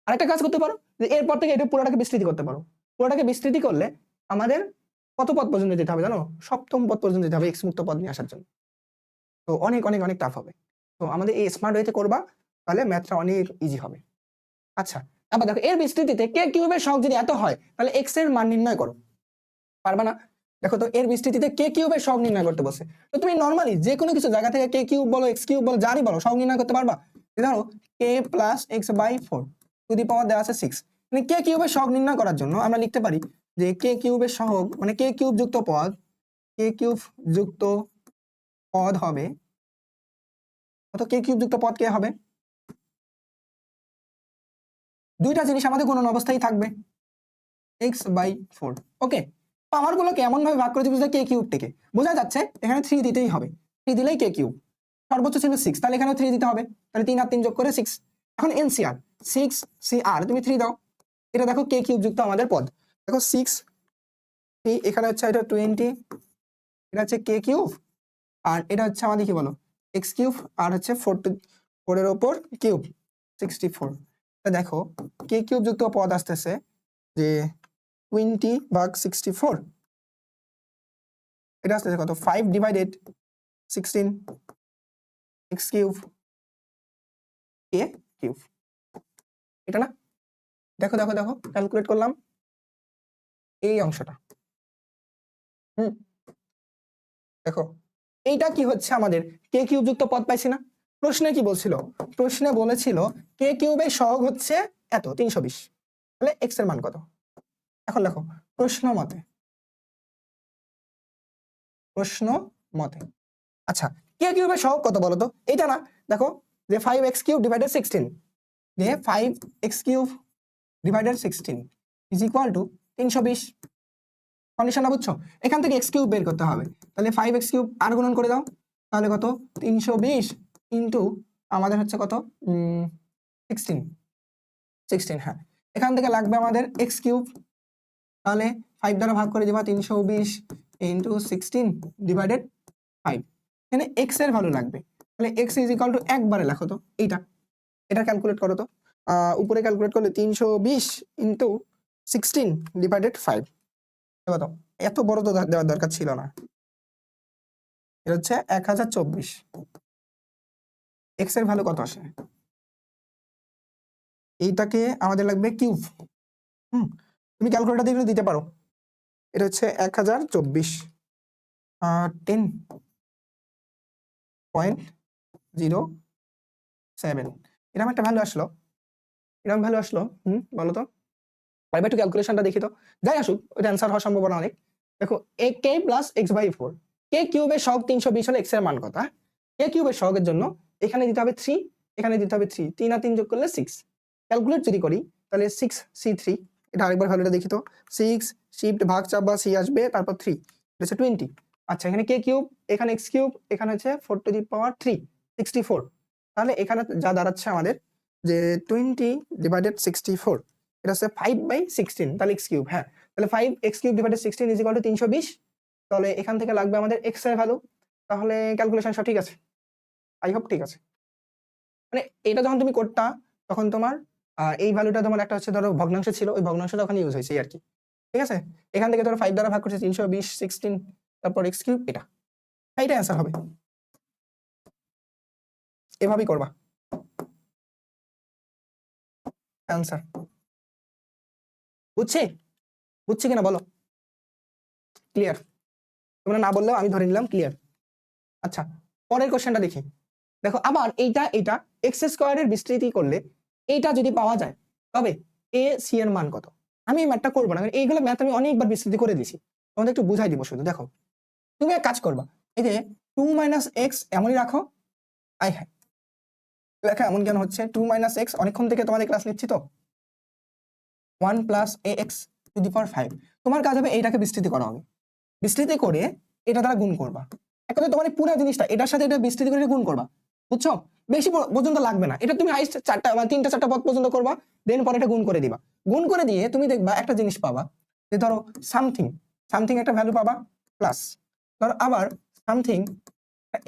আরেকটা কাজ করতে পারো, যে এরপর থেকে এটা পুরোটাকে বিস্তৃতি করতে পারো। পুরোটাকে বিস্তৃতি করলে আমাদের কত পদ পর্যন্ত যেতে হবে জানো? 7ম পদ পর্যন্ত যেতে হবে x মুক্ত পদ নিয়ে আসার জন্য। তো অনেক অনেক অনেক টাফ হবে। তো আমাদের এই স্মার্ট ওয়েতে করবা, তাহলে ম্যাথটা অনেক ইজি হবে। আচ্ছা, আবার দেখো এর বিস্তৃতিতে কে কিউবের সহগ যদি এত হয়, তাহলে x এর মান নির্ণয় করো। পারবা না? দেখো তো এর বিস্তৃতিতে কে কিউবের সহগ নির্ণয় করতে বসে, তো তুমি নরমালি যে কোনো কিছু জায়গা থেকে কে কিউব বলো এক্স কিউব বলো যারই বলো সহগ নির্ণয় করতে পারবা। ধরো k plus x/4 two the পাওয়ার দেওয়া আছে 6, মানে কে কিউবের সহগ নির্ণয় করার জন্য আমরা লিখতে পারি যে কে কিউবের সহগ মানে কে কিউব যুক্ত পদ, কে কিউব যুক্ত পদ হবে কত, কে কিউব যুক্ত পদ কে হবে, দুইটা জিনিস আমাদের গুণন অবস্থায় থাকবে x/4, ওকে? পাওয়ার গুলোকে এমন ভাবে ভাগ করে দিবি যে কে কিউব থেকে বোঝা যাচ্ছে এখানে 3 দিতেই হবে, 3 দিলেই কে কিউব, সর্বোচ্চ ছিল 6, তাহলে এখানে 3 দিতে হবে, তাহলে 3 আর 3 যোগ করে 6। এখন এনসিআর 6 সিআর তুমি 3 দাও, এটা দেখো কে কিউব যুক্ত আমাদের পদ, দেখো 6 3 এখানে হচ্ছে এটা 20, এটা হচ্ছে কে কিউব, আর এটা হচ্ছে আমাদের কি বলো এক্স কিউব, আর হচ্ছে 4 এর উপর কিউব 64। দেখো কে কিউব যুক্ত পদ আসতেছে যে 20 ভাগ 64, এটা আসতেছে কত 5 divided 16 x cube K cube, এটা না? দেখো দেখো দেখো ক্যালকুলেট করলাম এই অংশটা, দেখো এইটা কি হচ্ছে আমাদের কে কিউব যুক্ত পদ পাইছি না? প্রশ্নে কি বলছিল? প্রশ্নে বলেছিল কে কিউবের সহগ হচ্ছে এত 320, তাহলে x এর মান কত? এখন দেখো প্রশ্ন মতে আচ্ছা কে কিউবের সহগ কত বলো তো? এটা না, দেখো যে 5x কিউব ডিভাইডেড 16, যে 5x cube divided 16 is equal to 320, কন্ডিশনটা বুঝছো? এখান থেকে x কিউব বের করতে হবে, তাহলে 5x কিউব আর গুণন করে দাও, তাহলে কত 320 ইনটু আমাদের হচ্ছে কত 16, হ্যাঁ এখান থেকে লাগবে আমাদের x কিউব, তাহলে 5 দ্বারা ভাগ করে দিবা 320 ইনটু 16 ডিভাইডেড 5, এখানে x এর ভ্যালু লাগবে, তাহলে x ইজ ইকুয়াল টু একবারে লেখো তো এটা ক্যালকুলেট করো তো, উপরে ক্যালকুলেট করলে 320 ইনটু 16 ডিভাইডেড 5, কত? এত বড় তো দেওয়ার দরকার ছিল না, এটা হচ্ছে 1024, x এর ভ্যালু কত আসে, এইটাকে আমাদের লাগবে কিউব, তুমি ক্যালকুলেটর দিয়ে দিতে পারো, এটা হচ্ছে 1024 10.07, এরকম একটা ভ্যালু আসলো, বলো তো, পারবে একটু ক্যালকুলেশনটা দেখি তো, যাই আসুক ওইটা অ্যান্সার হওয়ার সম্ভাবনা অনেক। দেখো a k প্লাস x/4, কে কিউবের সহগ 320 হলে x এর মান কত? কে কিউবের সহগের জন্য এখানে দিতে হবে 3, এখানে দিতে হবে 3, 3 আর 3 যোগ করলে 6। ক্যালকুলেট যদি করি তাহলে 6c3, এটা আরেকবার ভ্যালুটা দেখি তো, 6 শিফট ভাগ চাপ বা c আসবে, তারপর 3, এটা হচ্ছে 20। আচ্ছা, এখানে k কিউব, এখানে x কিউব, এখানে হচ্ছে 4 টু দি পাওয়ার 3, 64। তাহলে এখানে যা দাঁড়াচ্ছে আমাদের যে 20 ডিভাইডেড 64, এটা হচ্ছে 5/16, তাহলে x কিউব। হ্যাঁ, তাহলে 5x cube divided 16 is equal to 320। তাহলে এখান থেকে লাগবে আমাদের x এর ভ্যালু। তাহলে ক্যালকুলেশন সব ঠিক আছে, আই হোপ ঠিক আছে। মানে এটা যখন তুমি করতা তখন তোমার এই ভ্যালুটা তোমার একটা হচ্ছে ধরো ভগ্নাংশ ছিল, ওই ভগ্নাংশটা ওখানে ইউজ হয়েছে আর কি। ঠিক আছে, এখান থেকে ধরো 5 দ্বারা ভাগ করছে 320, 16, তারপর x কিউব, এটা অ্যান্সার হবে। এভাবেই করবা অ্যান্সার। বুঝছি কিনা বলো? ক্লিয়ার? তোমরা না বললেও আমি ধরে নিলাম ক্লিয়ার। আচ্ছা, পরের কোশ্চেনটা দেখি। দেখো, আবার এইটা এক্স স্কোয়ারের বিস্তৃতি করলে এইটা যদি পাওয়া যায় তবে এ সি এর মান কত? আমি এই ম্যাথটা করবো না, কারণ এইগুলো ম্যাথ আমি অনেকবার বিস্তৃতি করে দিয়েছি, তোমাদের একটু বুঝাই দিব শুধু। দেখো, তুমি এক কাজ করবা, এই যে 2 - x এমনই রাখো। হ্যাঁ, লেখা এমন কেন হচ্ছে? 2 - x, অনেকক্ষণ থেকে তোমাদের ক্লাস নিচ্ছি তো। 1 + ax টু দি পাওয়ার 5, তোমার কাজ হবে এইটাকে বিস্তৃতি করা হবে। বিস্তৃতি করে এটা দ্বারা গুণ করবা। এক কথা, তোমার এই পুরো জিনিসটা এটার সাথে এটা বিস্তৃতি করে গুণ করবা, বুঝছো? বেশি পর্যন্ত লাগবে না, এটা তুমি হাইস্ট 4টা বা 3টা 4টা পদ পর্যন্ত করবা, দেন পরে এটা গুণ করে দিবা। গুণ করে দিয়ে তুমি দেখবা একটা জিনিস পাবা, যে ধরো সামথিং একটা ভ্যালু পাবা, প্লাস ধরো আবার সামথিং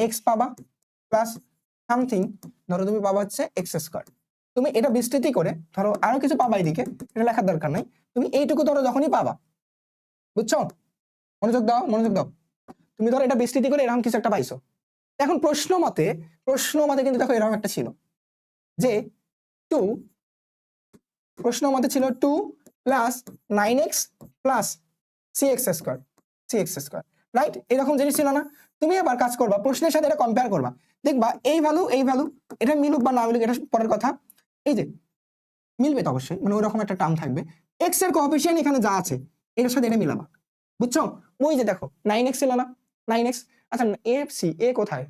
এক্স পাবা, প্লাস সামথিং ধরো তুমি পাবা হচ্ছে এক্স স্কোয়ার। তুমি এটা বিস্তৃতি করে ধরো আরো কিছু পাবা, এদিকে এটা লেখার দরকার নাই, তুমি এইটুকু ধরো যখনই পাবা, বুঝছো? মনোযোগ দাও। তুমি ধরো এটা বিস্তৃতি করে এরকম কিছু একটা পাইছো। এখন প্রশ্ন মতে কিন্তু দেখো এরকম একটা ছিল যে 2, প্রশ্ন মতে ছিল 2 + 9x + cx স্কয়ার, রাইট? এরকম জিনিস ছিল না? তুমি এবার কাজ করবা, প্রশ্নের সাথে এটা কম্পেয়ার করবা, দেখবা এই ভ্যালু এটা মিলুক বা না মিলুক এটা পরের কথা। এই যে মিলবে তো অবশ্যই, মানে ওইরকম একটা টার্ম থাকবে। x এর কোএফিসিয়েন্ট এখানে যা আছে এর সাথে এটা মিলাবা, বুঝছো? ওই যে দেখো 9x ছিল না, 9x। আচ্ছা, এ কোথায়?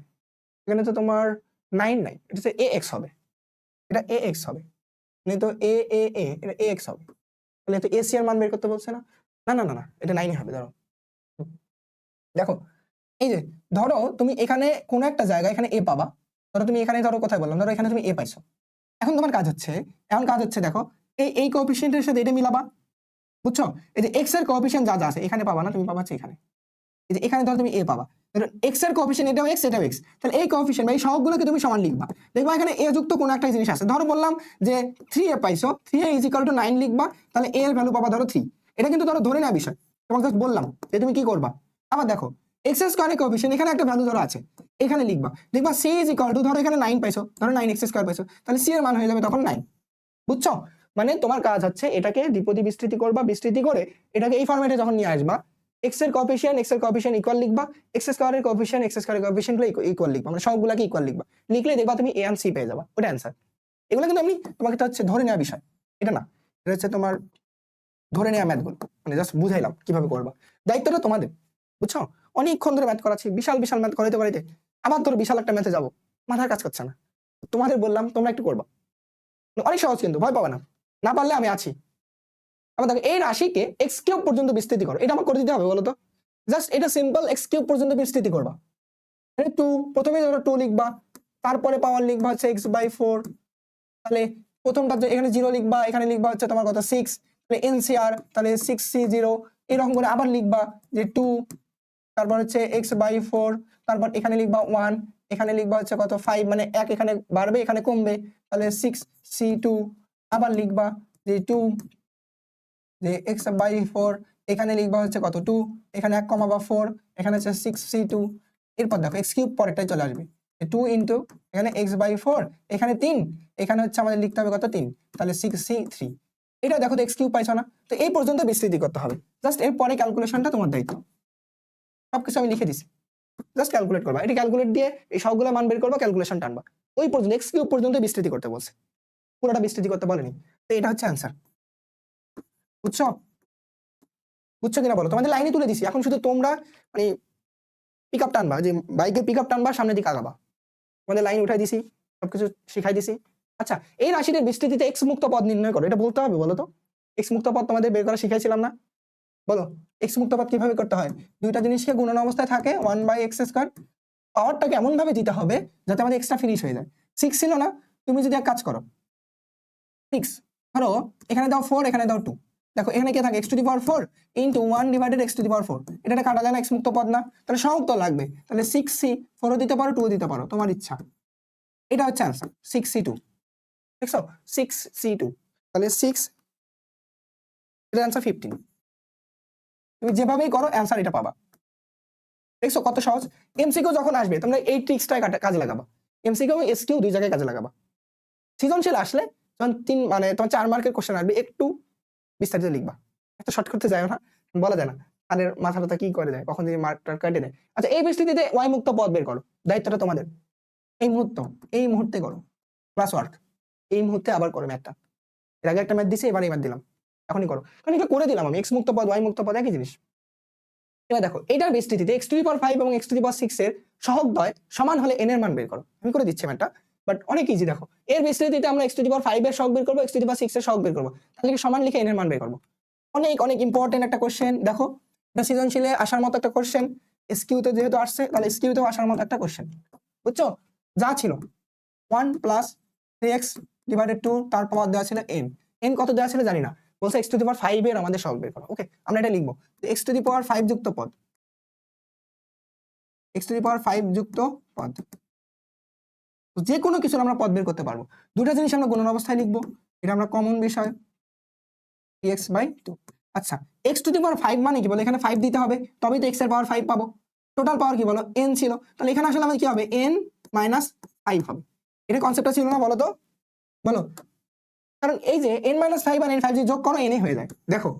এখানে তো তোমার 9 নাই, এটা হচ্ছে ax হবে, এটা ax হবে, মানে তো এটা ax হবে। তাহলে তো ac এর মান বের করতে বলছে না? না, এটা 9 হবে। দেখো, এই যে ধরো তুমি এখানে কোন একটা জায়গায় এখানে a পাবা, ধরো তুমি এখানে ধরো কোথায় বললাম, ধরো এখানে তুমি a পাইছো। এখন তোমার কাজ হচ্ছে দেখো এই কোএফিসিয়েন্টের সাথে এটা মিলাবা, বুঝছো? এই যে x এর কোএফিসিয়েন্ট যা আছে এখানে পাবা না, তুমি পাবা হচ্ছে এখানে। এই যে এখানে ধরো তুমি a পাবা, ধরো x এর কোএফিসিয়েন্ট এটাও x এটাও x, তাহলে এই কোএফিসিয়েন্ট বা এই সহগগুলোকে তুমি সমান লিখবা। দেখবা এখানে a যুক্ত কোন একটা জিনিস আছে, ধরো বললাম যে 3a পাইছো, 3a = 9 লিখবা, তাহলে a এর ভ্যালু পাবা ধরো 3। এটা কিন্তু ধরো ধরে নেওয়া বিষয়, তোমাকে জাস্ট বললাম যে তুমি কি করবা। আবার দেখো x স্কয়ারের কোএফিসিয়েন্ট এখানে একটা ভ্যালু ধরো আছে, এখানে লিখবা, দেখবা c = ধরো এখানে 9 পাইছো, ধরো 9x² পাইছো, তাহলে c এর মান হয়ে যাবে তখন 9, বুঝছো? মানে তোমার কাজ হচ্ছে এটাকে দ্বিপদী বিস্তৃতি করবা, বিস্তৃতি করে এটাকে এই ফরম্যাটে যখন নিয়ে আসবা, x এর কোএফিসিয়েন্ট ইকুয়াল লিখবা, x স্কয়ারের কোএফিসিয়েন্ট গুলো ইকুয়াল লিখবা, মানে সবগুলোকে ইকুয়াল লিখবা। লিখলে দেখবা তুমি a and c পেয়ে যাবা, ওটা অ্যানসার। এগুলো কিন্তু আমি তোমাকে তো হচ্ছে ধরে নেওয়া বিষয়, এটা না, এটা হচ্ছে তোমার ধরে নেওয়া ম্যাথগুলো, মানে জাস্ট বুঝাইলাম কিভাবে করবা। দায়িত্বটা তোমাদের, বুঝছো? অনেকক্ষণ ধরে ম্যাথ করাচ্ছি, বিশাল ম্যাথ করাইতে আবার ধরো বিশাল একটা ম্যাথে যাবো, মাথার কাজ করছে না। তোমাদের বললাম তোমরা একটু করবা, অনেক সহজ, কিন্তু ভয় পাবে না পারলে আমি আছি। আবার দেখো, এই রাশিকে x³ পর্যন্ত বিস্তৃতি করো, এটা আমার করে দিতে হবে বলো তো? জাস্ট এটা সিম্পল x³ পর্যন্ত বিস্তৃতি করবা। 2, প্রথমে ধরো 2 লিখবা, তারপরে পাওয়ার লিখবা হচ্ছে x/4, তাহলে প্রথমটা এখানে 0 লিখবা, এখানে লিখবা হচ্ছে তোমার কত 6, তাহলে NCR, তাহলে 6c0, এরকম করে আবার লিখবা যে 2, তারপর হচ্ছে x/4, তারপর এখানে লিখবা 1, এখানে লিখবা হচ্ছে কত 5, মানে 1 এখানে বাড়বে এখানে কমবে, তাহলে 6c2, আবার লিখবা যে 2, যে x/4, এখানে লিখবা হচ্ছে কত 2, এখানে 1 কমাবা 4, এখানে হচ্ছে 6c2, এরপর দেখো x³ পরেরটাই চলে আসবে 2 ইনটু এখানে x/4, এখানে 3, এখানে হচ্ছে আমাদের লিখতে হবে কত 3, তাহলে 6c3। এটা দেখো তো x³ পাইছো না? তো এই পর্যন্ত বিস্তৃতি করতে হবে, জাস্ট এর পরে ক্যালকুলেশনটা তোমার দায়িত্ব। সবকিছু আমি লিখে দিছি, জাস্ট ক্যালকুলেট করবা, এটি ক্যালকুলেট দিয়ে এই সবগুলো মান বের করবা, ক্যালকুলেশন টানবা, ওই পর্যন্ত x³ পর্যন্ত বিস্তৃতি করতে বলছে, পুরোটা বিস্তৃতি করতে বলেনি। তো এটা হচ্ছে অ্যান্সার, বুঝছো কিনা বলো? তোমাদের লাইনে তুলে দিছি, এখন শুধু তোমরা মানে পিক আপ টানবা, যে বাইকের পিক আপ টানবা, সামনের দিকে আগাবা। তোমাদের লাইন উঠাই দিছি, সবকিছু শিখাই দিছি। আচ্ছা, এই রাশিটির বিস্তৃতিতে এক্স মুক্ত পদ নির্ণয় করো, এটা বলতে হবে বলো তো। এক্স মুক্ত পদ তোমাদের বের করা শিখাইছিলাম না? বলো এক্স মুক্ত পদ কিভাবে করতে হয়? দুইটা জিনিসকে গুণন অবস্থায় থাকে 1/x², পাওয়ারটাকে এমন ভাবে দিতে হবে যাতে আমাদের এক্সট্রা ফিনিশ হয়ে যায়। 6 ছিল না, তুমি যদি এক কাজ করো 6 ধরো এখানে দাও 4, এখানে দাও 2, দেখো এখানে কি থাকে x⁴ ইনটু 1/x⁴, এটা কাটা যায় না, এক্স মুক্ত পদ না, তাহলে সহগ তো লাগবে, তাহলে 6c 4ও দিতে পারো 2ও দিতে পারো, তোমার ইচ্ছা। এটা হচ্ছে आंसर 6c2, দেখছো 6c2, তাহলে 6 এটা आंसर 15। তুমি যেভাবেই করো आंसर এটা পাবা। দেখছো কত সহজ। এমসিকিউ যখন আসবে তোমরা এই ট্রিক্সটাই কাজে লাগাবা, এমসিকিউ এবং এসকিউ দুই জায়গায় কাজে লাগাবা। সৃজনশীল আসলে যখন 3 মানে তোমার 4 মার্কের কোশ্চেন আসবে একটু বিস্তারিত লিখবা, এত শর্ট করতে যায় না, বলা যায় না আর মাথাটা কি করে দেয়, কখন যদি মার্কটা কেটে দেয়। আচ্ছা, এই পরিস্থিতিতে ওয়াই মুক্ত পদ বের করো, দায়িত্বটা তোমাদের। এই মুহূর্তে করো ক্লাস ওয়ার্ক, এই মুহূর্তে আবার করো ম্যাথটা। এর আগে একটা ম্যাথ দিছি, এবার এই ম্যাথ দিলাম, এখনই করো, কারণ এটা করে দিলাম আমি। এক্স মুক্ত পদ ওয়াই মুক্ত পদ একই জিনিস। এবার দেখো এটার বিস্তৃতিতে x⁵ এবং x⁶ এর সহগদ্বয় সমান হলে n এর মান বের করো। আমি করে দিচ্ছি ম্যাথটা, বাট অনেক ইজি। দেখো এর বিস্তৃতিতে আমরা x⁵ এর সহগ বের করবো, x⁶ এর সহগ বের করবো, তাহলে কি সমান লিখে n এর মান বের করবো। অনেক অনেক ইম্পর্টেন্ট একটা কোশ্চেন। দেখো এটা সৃজনশীলে আসার মতো একটা কোশ্চেন, এসকিউতে যেহেতু আসছে তাহলে এসকিউতেও আসার মতো একটা কোশ্চেন, বুঝছো? যা ছিল 1 + 3x/2, তার পাওয়ার দেওয়া ছিল n কত দেওয়া ছিল জানি না, বলছে x⁵ এর আমাদের সহগ বের করো। ওকে, আমরা এটা লিখবো x⁵ যুক্ত পদ, x⁵ যুক্ত পদ, যে কোনো কিছু আমরা পদ বের করতে পারবো। দুটো জিনিস আমরা গুণন অবস্থায় লিখবো, এটা আমরা কমন বিষয় x/2। আচ্ছা, x⁵ মানে কি বলো, এখানে 5 দিতে হবে তবেই তো x এর পাওয়ার 5 পাবো। টোটাল পাওয়ার কি বলো n ছিল, তাহলে এখানে আসলে আমাদের কি হবে n - 5 হবে। এটা কনসেপ্টটা ছিল না বলো তো, বলো? কারণ এই যে n - 5 আর n5 যে যোগ করো n হয়ে যায়। দেখো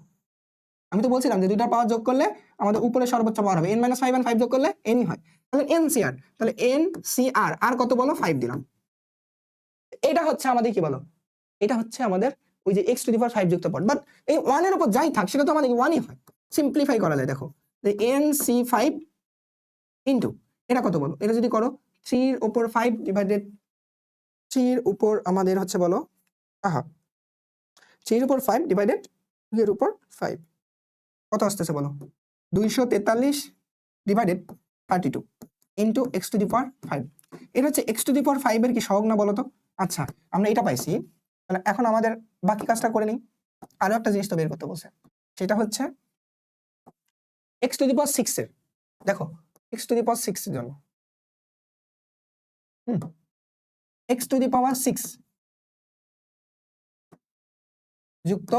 আমি তো বলছিলাম যে দুইটা পাওয়ার যোগ করলে আমাদের উপরে সর্বোচ্চ পাওয়ার হবে, n - 5 আর 5 যোগ করলে n হয়, তাহলে NCR, তাহলে NCR আর কত বলো 5 দিলাম। এটা হচ্ছে আমাদের কি বলো, এটা হচ্ছে আমাদের ওই যে x⁵ যুক্ত পদ। বাট এই 1 এর উপর যাই থাক সেটা তো আমাদের 1ই হয়, সিম্পলিফাই করা যায়। দেখো যে NC5 ইনটু এটা কত বলো, এটা যদি করো 3 এর উপর 5 ডিভাইডেড 3 এর উপর আমাদের হচ্ছে বলো 3 এর উপর 5 ডিভাইডেড 2 এর উপর 5 কত আসতেছে বলো, 243 ডিভাইডেড 32 ইনটু x⁵। এটা হচ্ছে x⁵ এর কি সহগ না বলো তো? আচ্ছা, আমরা এটা পাইছি, তাহলে এখন আমাদের বাকি কাজটা করে নিই। আরো একটা জিনিস তো বের করতে বলছে, সেটা হচ্ছে x⁶ এর, দেখো x⁶ এর জন্য x⁶ যুক্ত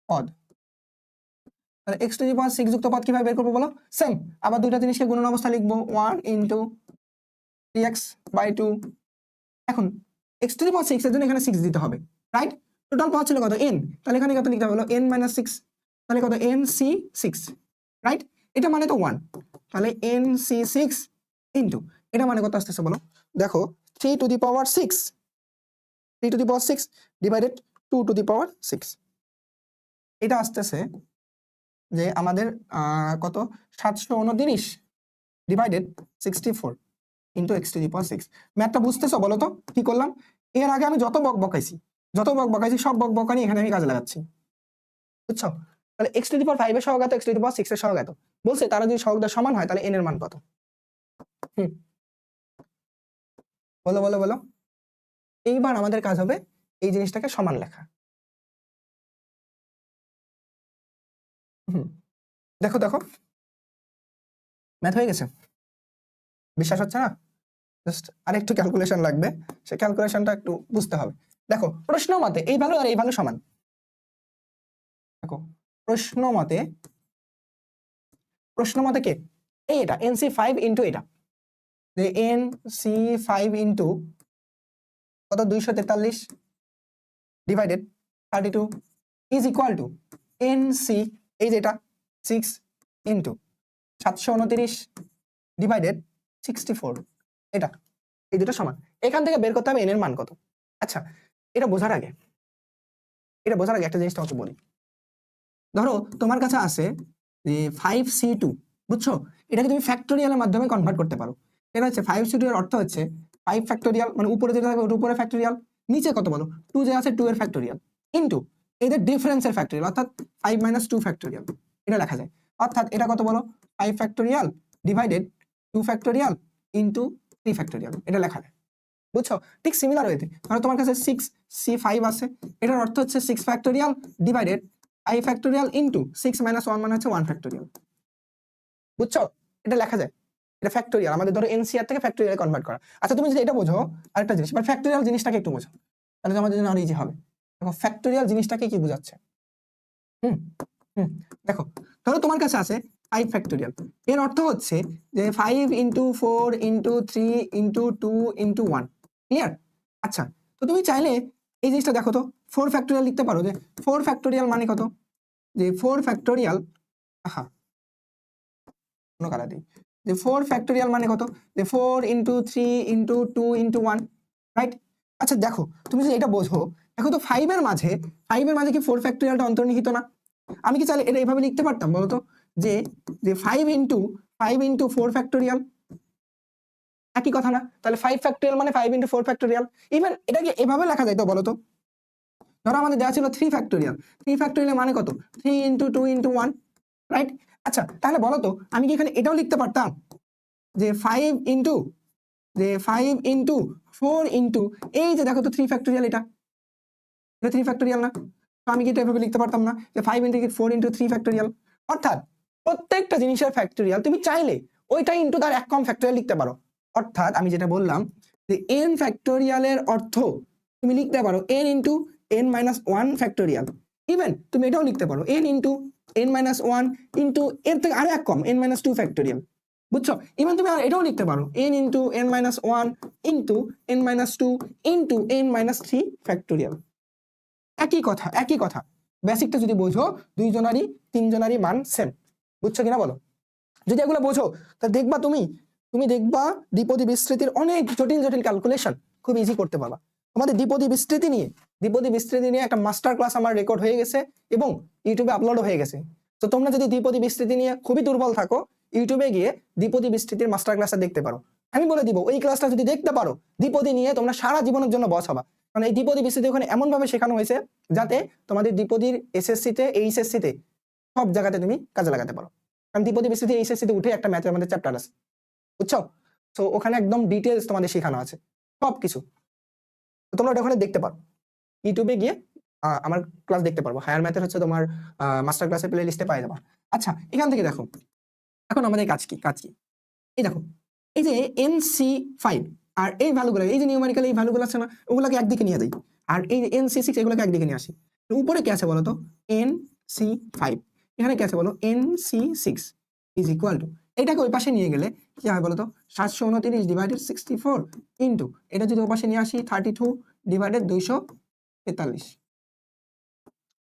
পদ, তাহলে x⁶ যুক্ত পদ কিভাবে বের করবো বলো? সেম, আবার দুইটা জিনিসকে গুণন অবস্থা লিখবো, 1 ইনটু 3x/2। এখন x⁶ এর জন্য এখানে 6 দিতে হবে, রাইট? টোটাল পাওয়ার ছিল কত n, তাহলে এখানে কত লিখতে হবে বলো n - 6, তাহলে কত NC6, রাইট? এটা মানে তো 1, তাহলে NC6 ইনটু এটা মানে কত আসতেছে বলো? দেখো 3⁶ ডিভাইডেড 2⁶, এটা আসতেছে যে আমাদের কত 729 ডিভাইডেড 64 ইনটু x⁶। ম্যাথটা বুঝতেছো বলো তো কি করলাম? এর আগে আমি যত বকাইছি সব বকানি এখানে আমি কাজে লাগাচ্ছি, বুঝছো? তাহলে x⁵ এর সহগ এত, x⁶ এর সহগ এত, বলছে তারা যদি সহগটা সমান হয় তাহলে n এর মান কত? বলো বলো বলো। এইবার আমাদের কাজ হবে এই জিনিসটাকে সমান লেখা। দেখো দেখো ম্যাথ হয়ে গেছে, বিশ্বাস হচ্ছে না? জাস্ট আরেকটু ক্যালকুলেশন লাগবে, সেই ক্যালকুলেশনটা একটু বুঝতে হবে। দেখো প্রশ্ন মতে এই ভ্যালু আর এই ভ্যালু সমান। দেখো প্রশ্ন মতে কে এটা NC5 ইনটু এটা, যে NC5 ইনটু কত 243 divided 32 is equal to NC, এই যে এটা 6 ইনটু 729 ডিভাইডেড 64, এটা এই দুটো সমান। এখান থেকে বের করতে হবে n এর মান কত। আচ্ছা, এটা বোঝার আগে একটা জিনিস তোমাকে বলি। ধরো তোমার কাছে আছে যে 5c2, বুঝছো? এটাকে তুমি ফ্যাক্টোরিয়ালের মাধ্যমে কনভার্ট করতে পারো। এটা হচ্ছে 5c2 এর অর্থ হচ্ছে 5 ফ্যাক্টোরিয়াল মানে উপরে যেটা থাকবে ওটা উপরে ফ্যাক্টোরিয়াল, নিচে কত বলো 2 যে আছে 2 এর ফ্যাক্টোরিয়াল ইনটু এদের ডিফারেন্সের ফ্যাক্টোরিয়াল অর্থাৎ 5 - 2 ফ্যাক্টোরিয়াল, এটা লেখা যায়। অর্থাৎ এটা কত বলো 5 factorial divided 2 factorial into 3 factorial, এটা লেখা যায়। বুঝছো? ঠিক সিমিলার ওয়েতে ধরো তোমার কাছে 6c5 আছে, এটার অর্থ হচ্ছে 6 ফ্যাক্টোরিয়াল ডিভাইডেড 5 ফ্যাক্টোরিয়াল ইনটু 6 - 1 মানে হচ্ছে 1 ফ্যাক্টোরিয়াল। বুঝছো? এটা লেখা যায়, এটা ফ্যাক্টোরিয়াল আমাদের ধরো এনসিআর থেকে ফ্যাক্টোরিয়াল কনভার্ট করা। আচ্ছা তুমি যদি এটা বোঝো আরেকটা জিনিস, মানে ফ্যাক্টোরিয়াল জিনিসটাকে একটু বোঝো, তাহলে আমাদের জন্য আরো ইজি হবে। দেখো ফ্যাক্টোরিয়াল জিনিসটাকে কি বোঝাচ্ছে। হুম হুম দেখো ধরো তোমার কাছে আছে 5 ফ্যাক্টোরিয়াল, এর অর্থ হচ্ছে যে 5 into 4 into 3 into 2 into 1, clear? আচ্ছা তো তুমি চাইলে এই জিনিসটা দেখো তো 4 ফ্যাক্টোরিয়াল লিখতে পারো, যে 4 ফ্যাক্টোরিয়াল মানে কত, যে 4 ফ্যাক্টোরিয়াল, আহা কোনো কালা দিই, যে 4 ফ্যাক্টোরিয়াল মানে কত, যে 4 ইন্টু 3 ইন্টু 2 ইন্টু 1, রাইট? আচ্ছা দেখো তুমি যদি এটা বোঝো, দেখো তো 5 এর মাঝে কি 4 ফ্যাক্টোরিয়ালটা অন্তর্নিহিত না? আমি কি চাইলে এটা এভাবে লিখতে পারতাম বলতো, যে যে 5 ইন্টু 4 ফ্যাক্টোরিয়াল, একই কথা না? তাহলে 5 ফ্যাক্টোরিয়াল মানে 5 ইন্টু 4 ফ্যাক্টোরিয়াল। ইভেন এটাকে এভাবে লেখা যায় তো বলতো, ধরো আমাদের দেওয়া ছিল 3 ফ্যাক্টোরিয়াল, 3 ফ্যাক্টোরিয়াল মানে কত 3 ইন্টু 2 ইন্টু 1, রাইট? আচ্ছা তাহলে বলো তো আমি কি এখানে এটাও লিখতে পারতাম, যে 5 ইন্টু 4 ইন্টু এই যে দেখো তো 3 ফ্যাক্টোরিয়াল, এটা 3 ফ্যাক্টোরিয়াল না? তো আমি কি এটা এভাবে লিখতে পারতাম না, যে 5 ইন্টু 4 ইন্টু 3 ফ্যাক্টোরিয়াল? অর্থাৎ প্রত্যেকটা জিনিসের ফ্যাক্টোরিয়াল তুমি চাইলে ওইটা ইন্টু তার এক কম ফ্যাক্টোরিয়াল লিখতে পারো। অর্থাৎ আমি যেটা বললাম যে n ফ্যাক্টোরিয়ালের অর্থ তুমি লিখতে পারো n into n minus 1 factorial. Even তুমি এটাও লিখতে পারো n into n minus 1 into এর থেকে আরো এক কম n মাইনাস 2 ফ্যাক্টোরিয়াল। বুঝছো? ইভেন তুমি আর এটাও লিখতে পারো n into n minus 1 into n minus 2 into n minus 3 factorial. একই কথা বেসিকটা যদি বোঝো দুইজনারই তিনজনারই মান সেম। বুঝছো কিনা বলো? যদি এগুলো বোঝো তা দেখবা তুমি দেখবা দ্বিপদী বিস্তৃতির অনেক জটিল ক্যালকুলেশন খুব ইজি করতে পারবা। তোমাদের দ্বিপদী বিস্তৃতি নিয়ে একটা মাস্টার ক্লাস আমার রেকর্ড হয়ে গেছে এবং ইউটিউবে আপলোডও হয়ে গেছে। তো তোমরা যদি দ্বিপদী বিস্তৃতি নিয়ে খুবই দুর্বল থাকো, ইউটিউবে গিয়ে দ্বিপদী বিস্তৃতির মাস্টার ক্লাসটা দেখতে পারো। আমি বলে দিব ওই ক্লাসটা যদি দেখতে পারো দ্বিপদী নিয়ে তোমরা সারা জীবনের জন্য বস হবা। কারণ এই দ্বিপদী বিস্তৃতি ওখানে এমন ভাবে শেখানো হয়েছে যাতে তোমাদের দ্বিপদীর এসএসসিতে এইচএসসিতে সব জায়গাতে তুমি কাজে লাগাতে পারো। কারণ দ্বিপদী বিস্তৃতি এইচএসসিতে উঠে একটা ম্যাথের আমাদের চ্যাপ্টার আছে, বুঝছো? তো ওখানে একদম ডিটেলস তোমাদের শেখানো আছে সবকিছু। তোমরা ওখানে দেখতে পারো, ইউটিউবে গিয়ে আমার ক্লাস দেখতে পারবো। হায়ার ম্যাথের হচ্ছে তোমার মাস্টার ক্লাসের প্লে লিস্টে পাই যাবা। আচ্ছা এখান থেকে দেখো এখন আমাদের কাজ কি এই দেখো এই যে NC5 আর এই ভ্যালুগুলো, এই যে নিউমেরিক্যাল এই ভ্যালুগুলো আছে না, ওগুলোকে একদিকে নিয়ে যাই, আর এই যে NC6 এগুলোকে একদিকে নিয়ে আসি। উপরে কি আছে বলো তো NC5, এখানে কি আছে বলো NC6 ইজ ইকুয়াল টু, এটাকে ওই পাশে নিয়ে গেলে কি হয় বলো তো 729 ডিভাইডেড 64 ইন্টু এটা যদি ওই পাশে নিয়ে আসি 32 ডিভাইডেড 243,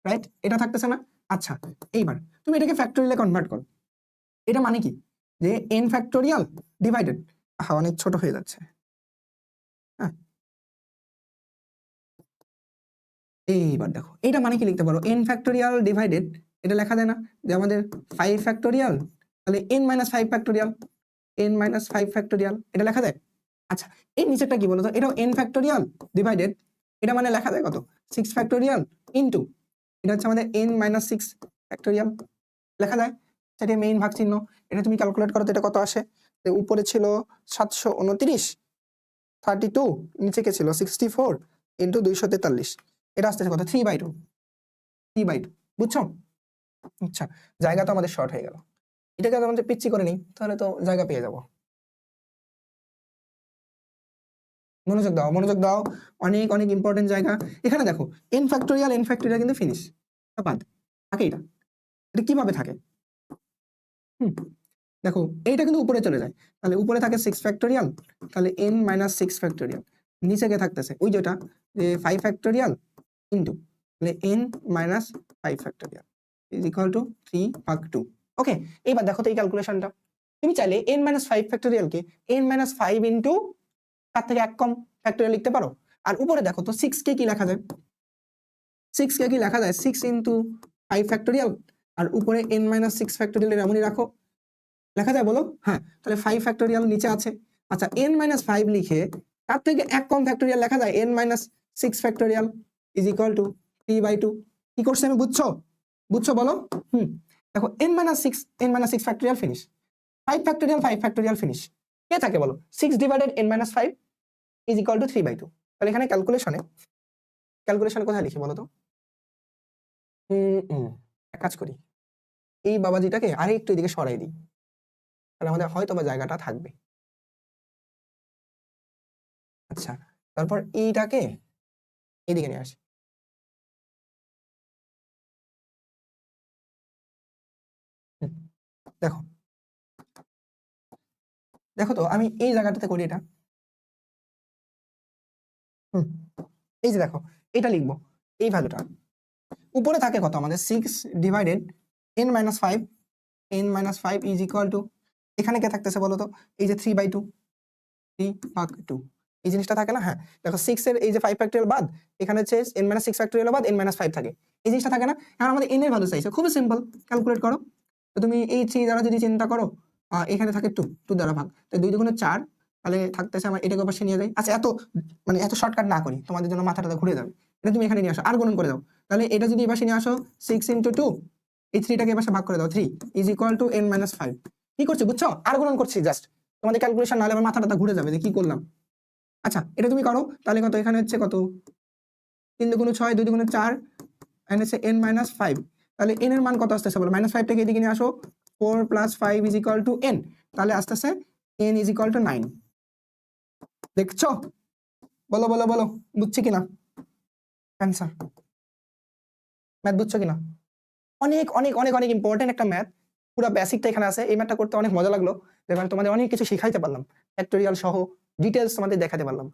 রাইট? এটা থাকতেছে না? আচ্ছা এইবার তুমি এটাকে ফ্যাক্টোরিয়ালে কনভার্ট করো। এটা মানে কি, যে n ফ্যাক্টোরিয়াল ডিভাইডেড, অনেক ছোট হয়ে যাচ্ছে, হ্যাঁ এইবার দেখো এটা মানে কি লিখতে পারো n ফ্যাক্টোরিয়াল ডিভাইডেড, এটা লেখা যায় না যে আমাদের 5 ফ্যাক্টোরিয়াল, তাহলে n minus 5 factorial, n minus 5 factorial এটা লেখা যায়। আচ্ছা এই নিচেরটা কি বলতো, এটাও n ফ্যাক্টোরিয়াল ডিভাইডেড, এটা মানে লেখা যায় কত 6 ফ্যাক্টোরিয়াল ইনটু এটা হচ্ছে আমাদের n মাইনাস 6 ফ্যাক্টোরিয়াল লেখা যায়। সেটা মেইন ভাগ চিহ্ন, এটা তুমি ক্যালকুলেট করো তো এটা কত আসে, উপরে ছিল 729 32, নিচে কে ছিল 64 ইন্টু 243, এটা আসতেছে কত 3/2, বুঝছো? আচ্ছা জায়গা তো আমাদের শর্ট হয়ে গেল, এটাকে আমাদের পিচ্ছি করে নিই তাহলে তো জায়গা পেয়ে যাব। মনোযোগ দাও অনেক ইম্পর্টেন্ট জায়গা। এখানে দেখো n ফ্যাক্টোরিয়াল কিন্তু ফিনিশ, বাদ থাকে। এটা কিভাবে থাকে দেখো এইটা কিন্তু উপরে চলে যায়, তাহলে উপরে থাকে 6 ফ্যাক্টোরিয়াল, তাহলে n মাইনাস 6 ফ্যাক্টোরিয়াল, নিচে কে থাকতেছে ওই যেটা যে 5 ফ্যাক্টোরিয়াল ইনটু তাহলে n minus 5 factorial is equal to 3/2। ওকে এইবার দেখো তো এই ক্যালকুলেশনটা তুমি চাইলে n minus 5 ফ্যাক্টোরিয়ালকে n minus 5 into তার থেকে এক কম ফ্যাক্টোরিয়াল লিখতে পারো। আর উপরে দেখো তো 6 কে কি লেখা যায়, 6 কে কি লেখা যায় 6 ইনটু 5 ফ্যাক্টোরিয়াল, আর উপরে n মাইনাস 6 ফ্যাক্টোরিয়াল এমনই রাখো, লেখা যায় বলো? হ্যাঁ তাহলে 5 ফ্যাক্টোরিয়াল নিচে আছে। আচ্ছা n মাইনাস 5 লিখে তার থেকে এক কম ফ্যাক্টোরিয়াল লেখা যায় n-6 factorial is equal to 3/2। কি করছে আমি বুঝছো বলো? দেখো n-6 factorial finish, 5 factorial finish, কে থাকে বলো? 6 divided n-5 is equal to 3/2। তাহলে এখানে ক্যালকুলেশনে কোথায় লিখি বলো তো? এক কাজ করি, এই বাবাজিটাকে আরে একটু এদিকে সরাই দিই, তাহলে আমাদের হয়তো বা জায়গাটা থাকবে। আচ্ছা, তারপর এইটাকে এদিকে নিয়ে আসি। দেখো দেখো তো আমি এই জায়গাটাতে করি এটা। এই যে দেখো, এটা লিখবো, এই ভ্যালুটা উপরে থাকে কত আমাদের? 6 divided n-5, n-5 is equal to, এখানে কে থাকতেছে বলো তো? এই যে 3/2, 3/2 এই জিনিসটা থাকে না? হ্যাঁ, দেখো 6 এর এই যে 5 ফ্যাক্টোরিয়াল বাদ, এখানে হচ্ছে n-6 ফ্যাক্টোরিয়াল বাদ n-5 থাকে, এই জিনিসটা থাকে না? এখন আমাদের n এর ভ্যালু চাইছে, খুবই সিম্পল, ক্যালকুলেট করো। তো তুমি এই 3 দ্বারা যদি চিন্তা করো, এখানে থাকে 2 দ্বারা ভাগ, তো 2 দুগুণে 4, তাহলে থাকতেছে আমার এটাকে পাশে নিয়ে যাই। আচ্ছা, এত শর্টকাট না করি, তোমাদের জন্য মাথাটা ঘুরে যাবে। এটা তুমি এখানে নিয়ে আসো, আর গুণন করে দাও, তাহলে এটা যদি এপাশে নিয়ে আসো 6 × 2, এই 3টাকে এপাশে ভাগ করে দাও, 3 ইজ ইকুয়াল টু n-5। কি করছি বুঝছো? আর গুণন করছি জাস্ট, তোমাদের ক্যালকুলেশন না হলে আমার মাথাটা ঘুরে যাবে যে কি করলাম। আচ্ছা, এটা তুমি করো, তাহলে কত? এখানে হচ্ছে কত? 3 দুগুণে 6, 2 দুগুণে 4, এখানে হচ্ছে n-5। তাহলে n এর মান কত আসতেছে বলো? -5 টাকে এদিকে নিয়ে আসো, 4 + 5 ইজ ইকুয়াল টু n, তাহলে আসতেছে n ইজ ইকুয়াল টু 9। দেখছো? বলো বলো বলো, বুঝছি কিনা অ্যান্সার? ম্যাথ বুঝছো কিনা? অনেক অনেক অনেক অনেক ইম্পর্টেন্ট একটা ম্যাথ, পুরো বেসিকটা এখানে আছে। এই ম্যাথটা করতে অনেক মজা লাগলো, যেখানে তোমাদের অনেক কিছু শিখাইতে পারলাম, ফ্যাক্টোরিয়াল সহ ডিটেলস তোমাদের দেখাতে পারলাম।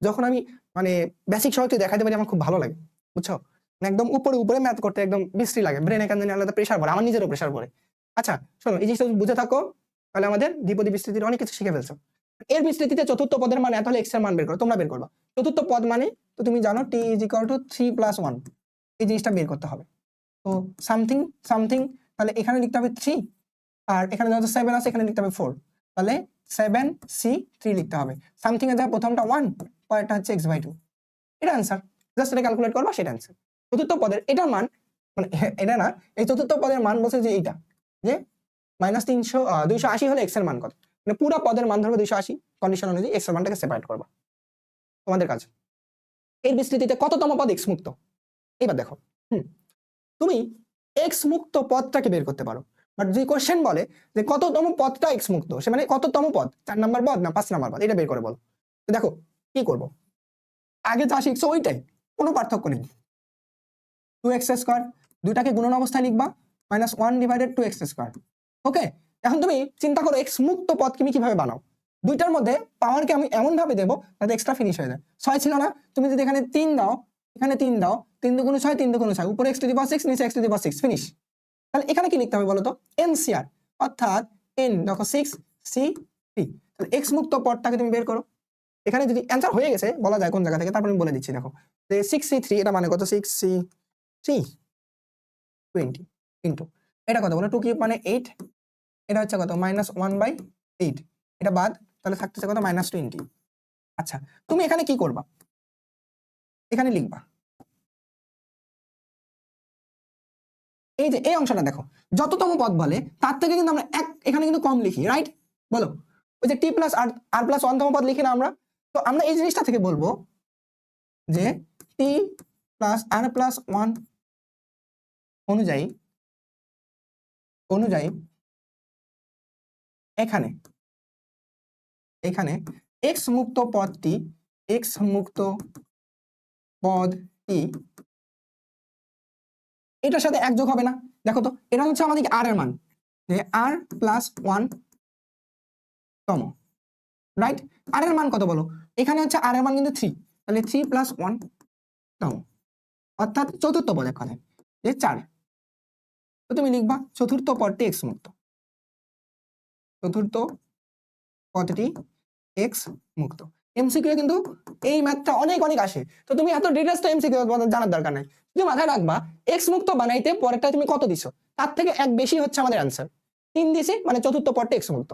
যখন আমি মানে বেসিক সহ দেখাতে পারি আমার খুব ভালো লাগে, বুঝছো? মানে একদম উপরে উপরে ম্যাথ করতে একদম বিশ্রী লাগে, ব্রেনে কেন জানি আলাদা প্রেশার পড়ে, আমার নিজেরও প্রেশার পড়ে। আচ্ছা শোনো, এই জিনিসটা বুঝে থাকো, তাহলে আমাদের দ্বিপদী বিস্তৃতির অনেক কিছু শিখে ফেলছো। এর বিস্তৃতিতে চতুর্থ পদের মান এত হলে x এর মান বের করো, তোমরা বের করবা। চতুর্থ পদ মানে তো তুমি জানো t = 3 + 1, এই জিনিসটা বের করতে হবে। তো সামথিং সামথিং, তাহলে এখানে লিখতে হবে 3, আর এখানে যত 7 আছে এখানে লিখতে হবে 4, তাহলে 7c3 লিখতে হবে। সামথিং এর জায়গায় প্রথমটা 1, পরেরটা হচ্ছে x/2, এটা आंसर। জাস্ট এটা ক্যালকুলেট করবা, সেটা आंसर। চতুর্থ পদের এটার মান, মানে এটা না, এই চতুর্থ পদের মান বলছে যে এইটা, যে -280 হলে x এর মান কত, মানে পুরো পদের মান ধরবে 280, কন্ডিশন অনুযায়ী x এর মানটাকে সেপারেট করবা, তোমাদের কাজ। এর বিস্তৃতিতে কততম পদ x মুক্ত? এবার দেখো, তুমি x মুক্ত পদটাকে বের করতে পারো, বাট যদি কোশ্চেন বলে যে কততম পদটা x মুক্ত, সে মানে কততম পদ, 4 নাম্বার পদ না 5 নাম্বার পদ, এটা বের করে বলো। তো দেখো কি করব, আগে যা শিখছো ওইটাই, কোনো পার্থক্য নেই। 2x², দুইটাকে গুণন অবস্থায় লিখবা, -1 / 2x²। ওকে, এখন তুমি চিন্তা করো x মুক্ত পদ তুমি কিভাবে বানাও। দুইটার মধ্যে পাওয়ারকে আমি এমন ভাবে দেবো যাতে এক্সট্রা ফিনিশ হয়ে যায়। 6 ছিল না, তুমি যদি এখানে 3 দাও, এখানে 3 দাও, 3 দুগুণে 6, 3 দুগুণে 6, উপরে x⁻6, নিচে x⁻6, ফিনিশ। তাহলে এখানে কি লিখতে হবে বলো তো? NCR, অর্থাৎ n দেখো 6c3। তাহলে x মুক্ত পদটাকে তুমি বের করো। এখানে যদি অ্যান্সার হয়ে গেছে বলা যায় কোন জায়গা থেকে, তারপর আমি বলে দিচ্ছি। দেখো যে 6c3 এটা মানে কত? 6c3 20 ইনটু এটা কত বলো? 2 কিউব মানে 8, এটা হচ্ছে কত? -1/8, এটা বাদ, তাহলে থাকতেছে কত? -20। আচ্ছা, তুমি এখানে কি করবা? এখানে লিখবা এই যে এই অংশটা দেখো, যততম পদ বলে তার থেকে কিন্তু আমরা এখানে কিন্তু কম লিখি, রাইট? বলো, ওই যে t + r+1 তম পদ লিখি না আমরা? তো আমরা এই জিনিসটা থেকে বলবো যে t + r+1 অনুযায়ী এখানে x মুক্ত পদটি এটার সাথে এক যোগ হবে না। দেখো তো, এটা হচ্ছে আমাদের r এর মান, যে r+1 তম, রাইট? r এর মান কত বলো? এখানে হচ্ছে r এর মান কিন্তু 3, তাহলে 3 + 1 তম, অর্থাৎ চতুর্থ পদ, এক কথায় যে 4। তো তুমি লিখবা চতুর্থ পদটি x মুক্ত, চতুর্থ পদটি x মুক্ত। এমসিকিউ কিন্তু এই ম্যাথটা অনেক অনেক আসে, তো তুমি এত ডিটেইলস তো এমসিকিউ জানার দরকার নাই, তুমি মাথায় রাখবা x মুক্ত বানাইতে পরেরটা তুমি কত দিছো, তার থেকে এক বেশি হচ্ছে আমাদের आंसर। 3 দিছি মানে চতুর্থ পদটি x মুক্ত,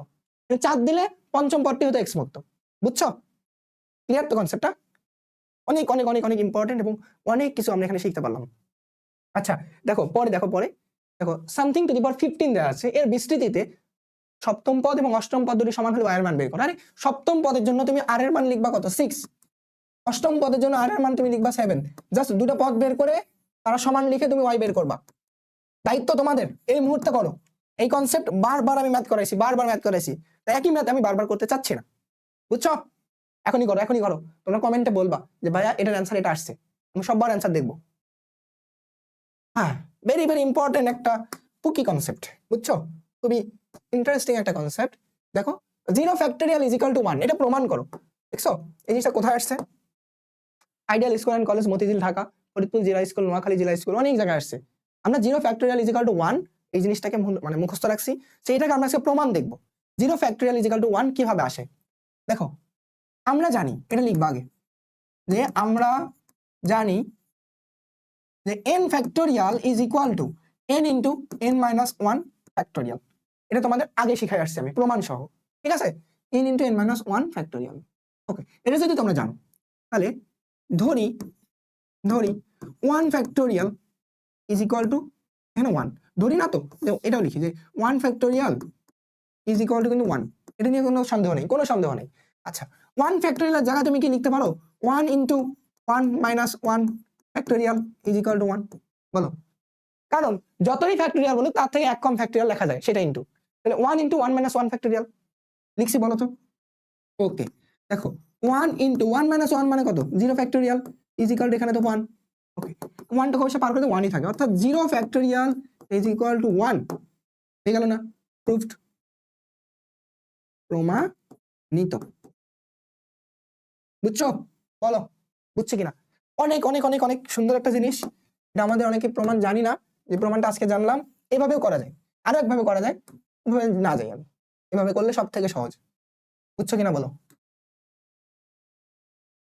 4 দিলে পঞ্চম পদটি হতো x মুক্ত, বুঝছো? ক্লিয়ার তো কনসেপ্টটা? অনেক অনেক অনেক অনেক ইম্পর্টেন্ট এবং অনেক কিছু আমরা এখানে শিখতে পারলাম। আচ্ছা দেখো পরে দেখো সামথিং টু দি পাওয়ার 15 দেওয়া আছে, এর বিস্তৃতিতে সপ্তম পদ এবং অষ্টম পদ দুটি সমান হলে y এর মান বের করো। আরে সপ্তম পদের জন্য তুমি r এর মান লিখবা কত 6, অষ্টম পদের জন্য r এর মান তুমি লিখবা 7, জাস্ট দুটো পদ বের করে তারা সমান লিখে তুমি y বের করবা। দায়িত্ব তোমাদের, এই মুহূর্তে করো। এই কনসেপ্ট বারবার আমি ম্যাথ করাইছি, তাই একই ম্যাথ আমি বারবার করতে চাচ্ছি না, বুঝছো? এখনই করো। তোমরা কমেন্টে বলবা যে ভাইয়া এটার অ্যান্সার এটা আসছে, আমি সববার অ্যান্সার দেখবো। হ্যাঁ, ভেরি ভেরি ইম্পর্টেন্ট একটা পুকি কনসেপ্ট, বুঝছো? খুবই ইন্টারেস্টিং একটা কনসেপ্ট। দেখো 0 ফ্যাক্টোরিয়াল ইজ ইকুয়াল টু 1, এটা প্রমাণ করো। দেখছো এই জিনিসটা কোথায় আসছে? Ideal school and college, Motijheel, Dhaka, Faridpur জিলা স্কুল, নোয়াখালী জিলা স্কুল, অনেক জায়গায় আসছে। আমরা 0 ফ্যাক্টোরিয়াল ইজ ইকুয়াল টু 1 এই জিনিসটাকে মানে মুখস্থ রাখছি, সেইটাকে আমরা আজকে প্রমাণ দেখবো। 0 ফ্যাক্টোরিয়াল ইজ ইকুয়াল টু 1 কিভাবে আসে। দেখো আমরা জানি, এটা লিখবা আগে, যে আমরা জানি যে n factorial is equal to n into n minus 1 factorial. এটা তোমাদের আগে শিখাই আসছি আমি প্রমাণ সহ, ঠিক আছে? n into n minus 1 factorial. Okay, এটা যদি তোমরা জানো তাহলে ধরি 1 ফ্যাক্টোরিয়াল ইজ ইকুয়াল টু, এখানে 1 ধরি না তো, এটাও লিখি যে 1 ফ্যাক্টোরিয়াল ইজ ইকুয়াল টু কিন্তু 1, এটা নিয়ে কোনো সন্দেহ নেই। আচ্ছা 1 ফ্যাক্টোরিয়ালের জায়গায় তুমি কি লিখতে পারো 1 into 1 minus 1 factorial is equal to 1, বলো? কারণ যতই ফ্যাক্টোরিয়াল বলো তার থেকে এক কম ফ্যাক্টোরিয়াল লেখা যায়, সেটা ইন্টু, তাহলে 1 ইন্টু 1 মাইনাস 1 ফ্যাক্টোরিয়াল লিখছি, বলো তো? ওকে, দেখো 1 ইন্টু 1 মাইনাস 1 মানে কত? 0 ফ্যাক্টোরিয়াল ইজ ইকুয়াল টু, এখানে তো 1, ওকে 1 টাকে অবশ্যই পার করে 1ই থাকে, অর্থাৎ 0 ফ্যাক্টোরিয়াল ইজ ইকুয়াল টু 1 হয়ে গেল না? প্রুভড, প্রমাণিত, বুঝছো? বলো বুঝছো কিনা? অনেক অনেক অনেক অনেক সুন্দর একটা জিনিস, এটা আমাদের অনেকে প্রমাণ জানি না, যে প্রমাণটা আজকে জানলাম। এভাবেও করা যায়, আরো একভাবে করা যায়, না যাই আমি, এভাবে করলে সব থেকে সহজ, বুঝছো কিনা বলো?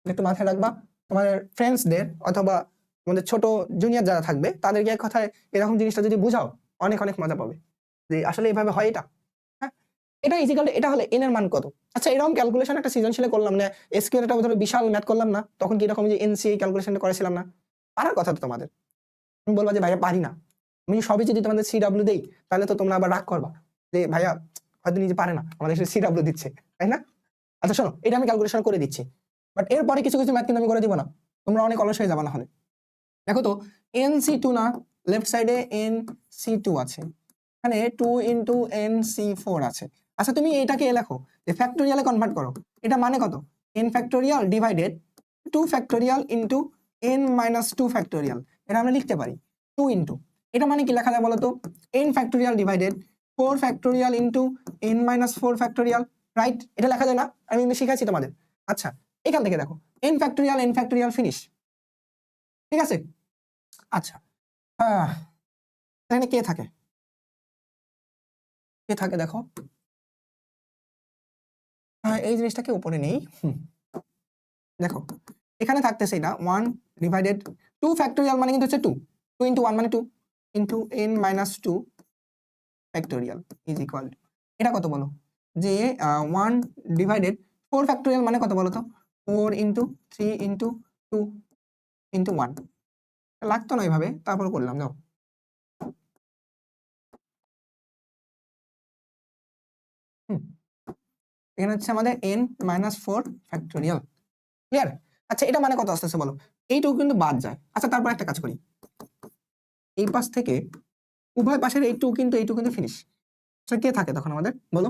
একটু মাথায় রাখবা, তোমার ফ্রেন্ডসদের অথবা তোমাদের ছোট জুনিয়র যারা থাকবে তাদেরকে এক কথায় এরকম জিনিসটা যদি বুঝাও, অনেক অনেক মজা পাবে, যে আসলে এইভাবে হয় এটা। হ্যাঁ, এটা ইজিক্যাল, এটা হলে এন এর মান কত? আচ্ছা এরকম ক্যালকুলেশন একটা সৃজনশীলে করলাম না, এসকিউএল একটা ধরো বিশাল ম্যাথ করলাম না, তখন কি এরকম যে এনসি ক্যালকুলেশনটা করেছিলাম না? পারার কথা তো তোমাদের, তুমি বলবা যে ভাইয়া পারি না। আমি সবই যদি তোমাদের সিডাব্লিউ দেই তাহলে তো তোমরা আবার রাগ করবা যে ভাইয়া হয়তো নিজে পারে না, আমাদের সিডাব্লিউ দিচ্ছে, তাই না? আচ্ছা শোনো, এটা আমি ক্যালকুলেশন করে দিচ্ছি, বাট এরপরে কিছু কিছু ম্যাথ কিন্তু আমি করে দিব না, তোমরা অনেক অলস হয়ে যাবে না হলে। দেখো তো NC2 না, লেফট সাইডে NC2 আছে, এখানে 2 ইন্টু NC4 আছে। আচ্ছা তুমি এটাকে লেখো যে ফ্যাক্টোরিয়ালে কনভার্ট করো, এটা মানে কত? n factorial divided 2 factorial into n minus 2 factorial, এটা আমরা লিখতে পারি 2 ইন্টু, এটা মানে কি লেখা যায় বলো তো? n factorial divided 4 factorial into n minus 4 factorial, right? এটা লেখা যায় না? আমি কিন্তু শিখাইছি তোমাদের। আচ্ছা এখান থেকে দেখো n ফ্যাক্টোরিয়াল ফিনিশ, ঠিক আছে? আচ্ছা এখানে কে থাকে দেখো, এই জিনিসটাকে উপরে নেই, দেখো এখানে থাকতেছে এটা 1 ডিভাইডেড 2 ফ্যাক্টোরিয়াল মানে কিন্তু হচ্ছে 2 ইন্টু 1 মানে 2 into n minus 2 factorial is equal, এটা কত বলো? যে 1 ডিভাইডেড 4 ফ্যাক্টোরিয়াল মানে কত বলো তো? 4 ইন্টু 3 ইন্টু 2 ইন্টু 1, লাগতো না এইভাবে, তারপর করলাম, দাও। এখানে হচ্ছে আমাদের n মাইনাস 4 ফ্যাক্টোরিয়াল, ক্লিয়ার? আচ্ছা এটা মানে কত আসতেছে বলো? এইটুকু কিন্তু বাদ যায়। আচ্ছা তারপর একটা কাজ করি, এই পাশ থেকে উভয় পাশের এইটুকু কিন্তু ফিনিশ, আচ্ছা কে থাকে তখন আমাদের বলো?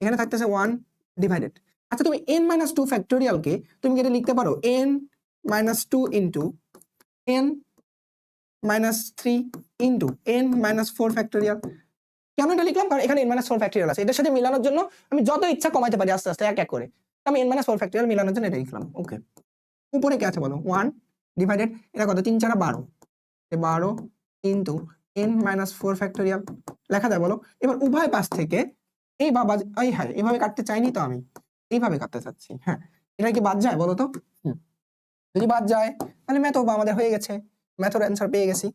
এখানে থাকতেছে 1 ডিভাইডেড, আচ্ছা তুমি n মাইনাস 2 ফ্যাক্টোরিয়ালকে তুমি কি এটা লিখতে পারো n minus 2 into n minus 3 into n minus 4 factorial. কেন এটা লিখলাম? কারণ এখানে n মাইনাস 4 ফ্যাক্টোরিয়াল আছে, এটার সাথে মিলানোর জন্য আমি যত ইচ্ছা কমাইতে পারি আস্তে আস্তে এক এক করে, আমি n মাইনাস 4 ফ্যাক্টোরিয়াল মিলানোর জন্য এটা লিখলাম। ওকে, উপরে কি আছে বলো? 1 ডিভাইডেড, এটা কত? 3 4 12, 12 ইন্টু n মাইনাস 4 ফ্যাক্টোরিয়াল লেখা যায় বলো? এবার উভয় পাশ থেকে এই বাবা, এই হ্যাঁ এইভাবে কাটতে চাইনি তো, আমি এইভাবে কাটতে চাচ্ছি। হ্যাঁ, এটা কি বাদ যায় বলো তো? যদি বাদ যায় তাহলে ম্যাথ আমাদের হয়ে গেছে, ম্যাথের অ্যান্সার পেয়ে গেছি।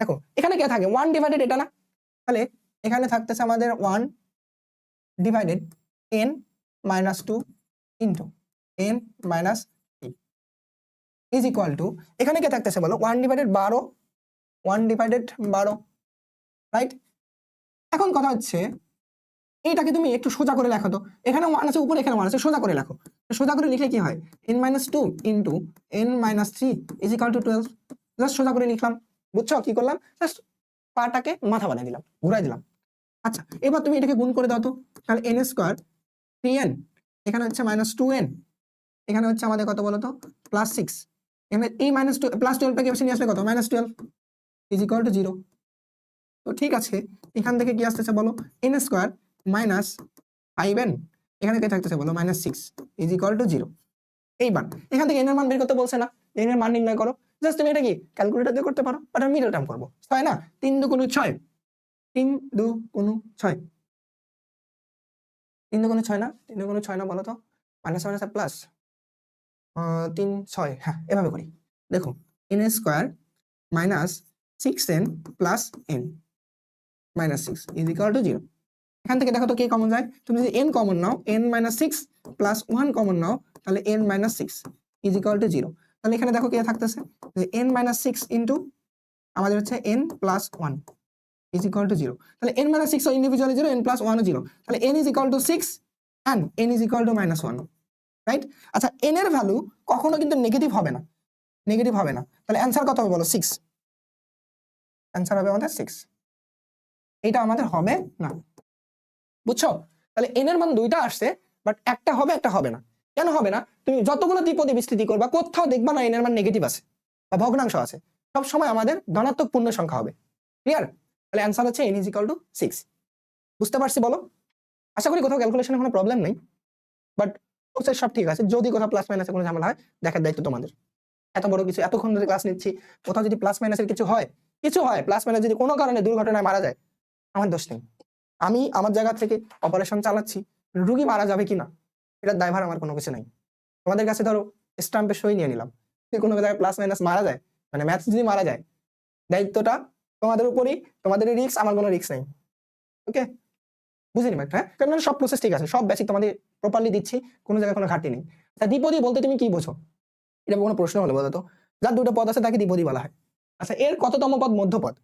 দেখো এখানে কে থাকে? 1 ডিভাইডেড, এটা না, তাহলে এখানে থাকতেছে আমাদের 1 divided n minus 2 into n minus three is equal to, এখানে কে থাকতেছে বলো, 1/12, 1/12, রাইট? এখন কথা হচ্ছে এইটাকে তুমি একটু সোজা করে লেখো তো, এখানে মান আছে উপরে, এখানে মান আছে, সোজা করে লেখো। সোজা করে লিখলে কি হয়, n-2 into n-3 is equal to 12। Just সোজা করে লিখলাম, বুঝছো কি করলাম, জাস্ট পাটাকে মাথা বানিয়ে দিলাম, ঘুরাই দিলাম। আচ্ছা এবার তুমি এটাকে গুণ করে দাও তো, তাহলে n স্কোয়ার 3n, এখানে হচ্ছে -2n, এখানে হচ্ছে আমাদের কত বলো তো, +6, এখানে এই -2 +12টাকে এসে নিয়ে আসলে কত, -12 ইজ ইকুয়াল টু 0। তো ঠিক আছে, এখান থেকে কি আসতেছে বলো, n স্কোয়ার -5n, এখানে কি থাকতেছে বলো, -6 ইজ ইকুয়াল টু 0। এইবার এখান থেকে n এর মান বের করতে বলছে না, n এর মান নির্ণয় করো। জাস্ট তুমি এটা কি ক্যালকুলেটর দিয়ে করতে পারো, বাট আমি মিডল টার্ম করবো, 6 না, 3 2 6, 3 2 6, 3 2 6 না, 3 2 6 না বলো তো, মাইনাস মাইনাস প্লাস 3 6, হ্যাঁ এভাবে করি। দেখো n square -6n plus n -6 is equal to 0। এখান থেকে দেখো তো কে কমন যায়, তুমি যদি n কমন নাও, n-6 প্লাস 1 কমন নাও, তাহলে n-6 ইজ ইকুয়াল টু 0। তাহলে এখানে দেখো কে থাকতেছে, n-6 ইন্টু আমাদের হচ্ছে n plus 1 is equal to 0। তাহলে n-6 ইন্ডিভিজুয়ালি 0, n প্লাস 1 ও 0, তাহলে n is equal to 6 and n is equal to -1, right? আচ্ছা n এর ভ্যালু কখনো কিন্তু নেগেটিভ হবে না, নেগেটিভ হবে না, তাহলে অ্যান্সার কত হবে বলো, 6। অ্যান্সার হবে আমাদের 6, এটা আমাদের হবে না, বুঝছো? তাহলে n এর মান দুইটা আসছে, বাট একটা হবে একটা হবে না। কেন হবে না, তুমি যতগুলো দ্বিপদী বিস্তৃতি করবা কোথাও দেখবা না n এর মান নেগেটিভ আছে বা ভগ্নাংশ আছে, সব সময় আমাদের ধনাত্মক পূর্ণ সংখ্যা হবে। ক্লিয়ার? তাহলে অ্যান্সার হচ্ছে n ইজ ইকুয়াল টু 6। বুঝতে পারছি বলো? আশা করি কোথাও ক্যালকুলেশনে কোনো প্রবলেম নেই, বাট প্রসেস সব ঠিক আছে। যদি কোথাও প্লাস মাইনাসে কোনো ঝামেলা হয়, দেখার দায়িত্ব তোমাদের। এত বড় কিছু এতক্ষণ ধরে ক্লাস নিচ্ছি, কোথাও যদি প্লাস মাইনাসের কিছু হয়, প্লাস মাইনাস যদি কোনো কারণে দুর্ঘটনায় মারা যায়, আমার দোষ নেই। আমি আমার জায়গা থেকে অপারেশন চালাচ্ছি, রুগী মারা যাবে কিনা এটার দায়ভার আমার কোনো কিছু নাই। তোমাদের কাছে ধরো স্টাম্পে সই নিয়ে নিলাম, যদি কোনো জায়গায় প্লাস মাইনাস মারা যায়, মানে ম্যাথ যদি মারা যায়, দায়িত্বটা তোমাদের উপরই, তোমাদের রিস্ক, আমার কোনো রিস্ক নেই। ওকে, বুঝে নিবে, হ্যাঁ? কারণ সব প্রসেস ঠিক আছে, সব বেসিক তোমাদের প্রপারলি দিচ্ছি, কোনো জায়গায় কোনো ঘাটতি নেই। তা দ্বিপদী বলতে তুমি কি বোঝো, এটা কোনো প্রশ্ন হলো বলো তো? যার দুটো পদ আছে তাকে দ্বিপদী বলা হয়। আচ্ছা এর কততম পদ মধ্যপদ,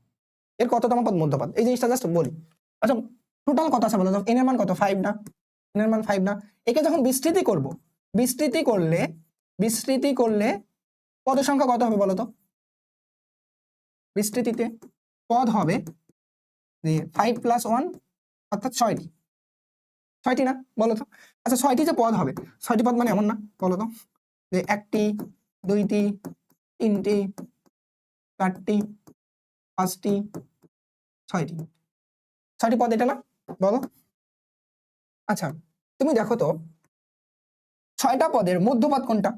এর কততম পদ মধ্যপদ, এই জিনিসটা জাস্ট বলি। আচ্ছা টোটাল কত আছে বলো তো, n এর মান কত, 5 না, n এর মান 5 না। একে যখন বিস্তৃতি করব, বিস্তৃতি করলে পদের সংখ্যা কত হবে বলো তো? বিস্তৃতিতে পদ হবে 5 + 1 অর্থাৎ 6টি, 6টি না বলো তো? আচ্ছা 6টি যে পদ হবে, 6টি পদ মানে এমন না বলো তো যে 1টি 2টি 3টি 4টি 5টি 6টি, 6টি পদ এটা না বলো? আচ্ছা তুমি দেখো তো 6টা পদের মধ্যপদ কোনটা,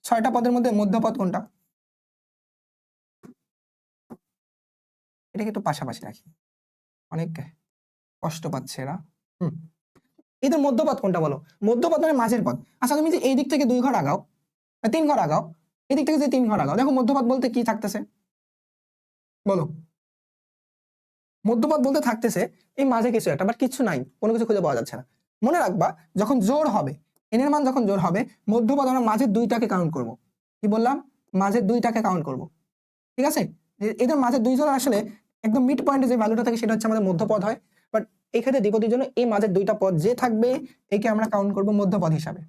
6টা পদের মধ্যে মধ্যপদ কোনটা, এটাকে একটু পাশাপাশি রাখি, অনেক কষ্ট পাচ্ছে এরা। এদের মধ্যপদ কোনটা বলো? মধ্যপদ মানে মাঝের পদ। আচ্ছা তুমি যে এই দিক থেকে 2 ঘর আগাও, 3 ঘর আগাও, এই দিক থেকে যে 3 ঘর আগাও, দেখো মধ্যপদ বলতে কি থাকতেছে বলো? মধ্যপদ বলতে থাকতেছে এই মাঝে কিছু একটা, বাট কিছু নাই, কোনো কিছু খুঁজে পাওয়া যাচ্ছে না। মনে রাখবা যখন জোড় হবে, n এর মান যখন জোড় হবে, মধ্যপদ আমরা মাঝের 2টাকে কাউন্ট করব। কি বললাম? মাঝের 2টাকে কাউন্ট করব, ঠিক আছে? এদের মাঝের 2 জন আসলে একদম মিড পয়েন্টে যে ভ্যালুটা থাকে সেটা হচ্ছে আমাদের মধ্যপদ হয়, বাট এই ক্ষেত্রে দ্বিপদীর জন্য এই মাঝের 2টা পদ যে থাকবে একে আমরা কাউন্ট করব মধ্যপদ হিসাবে।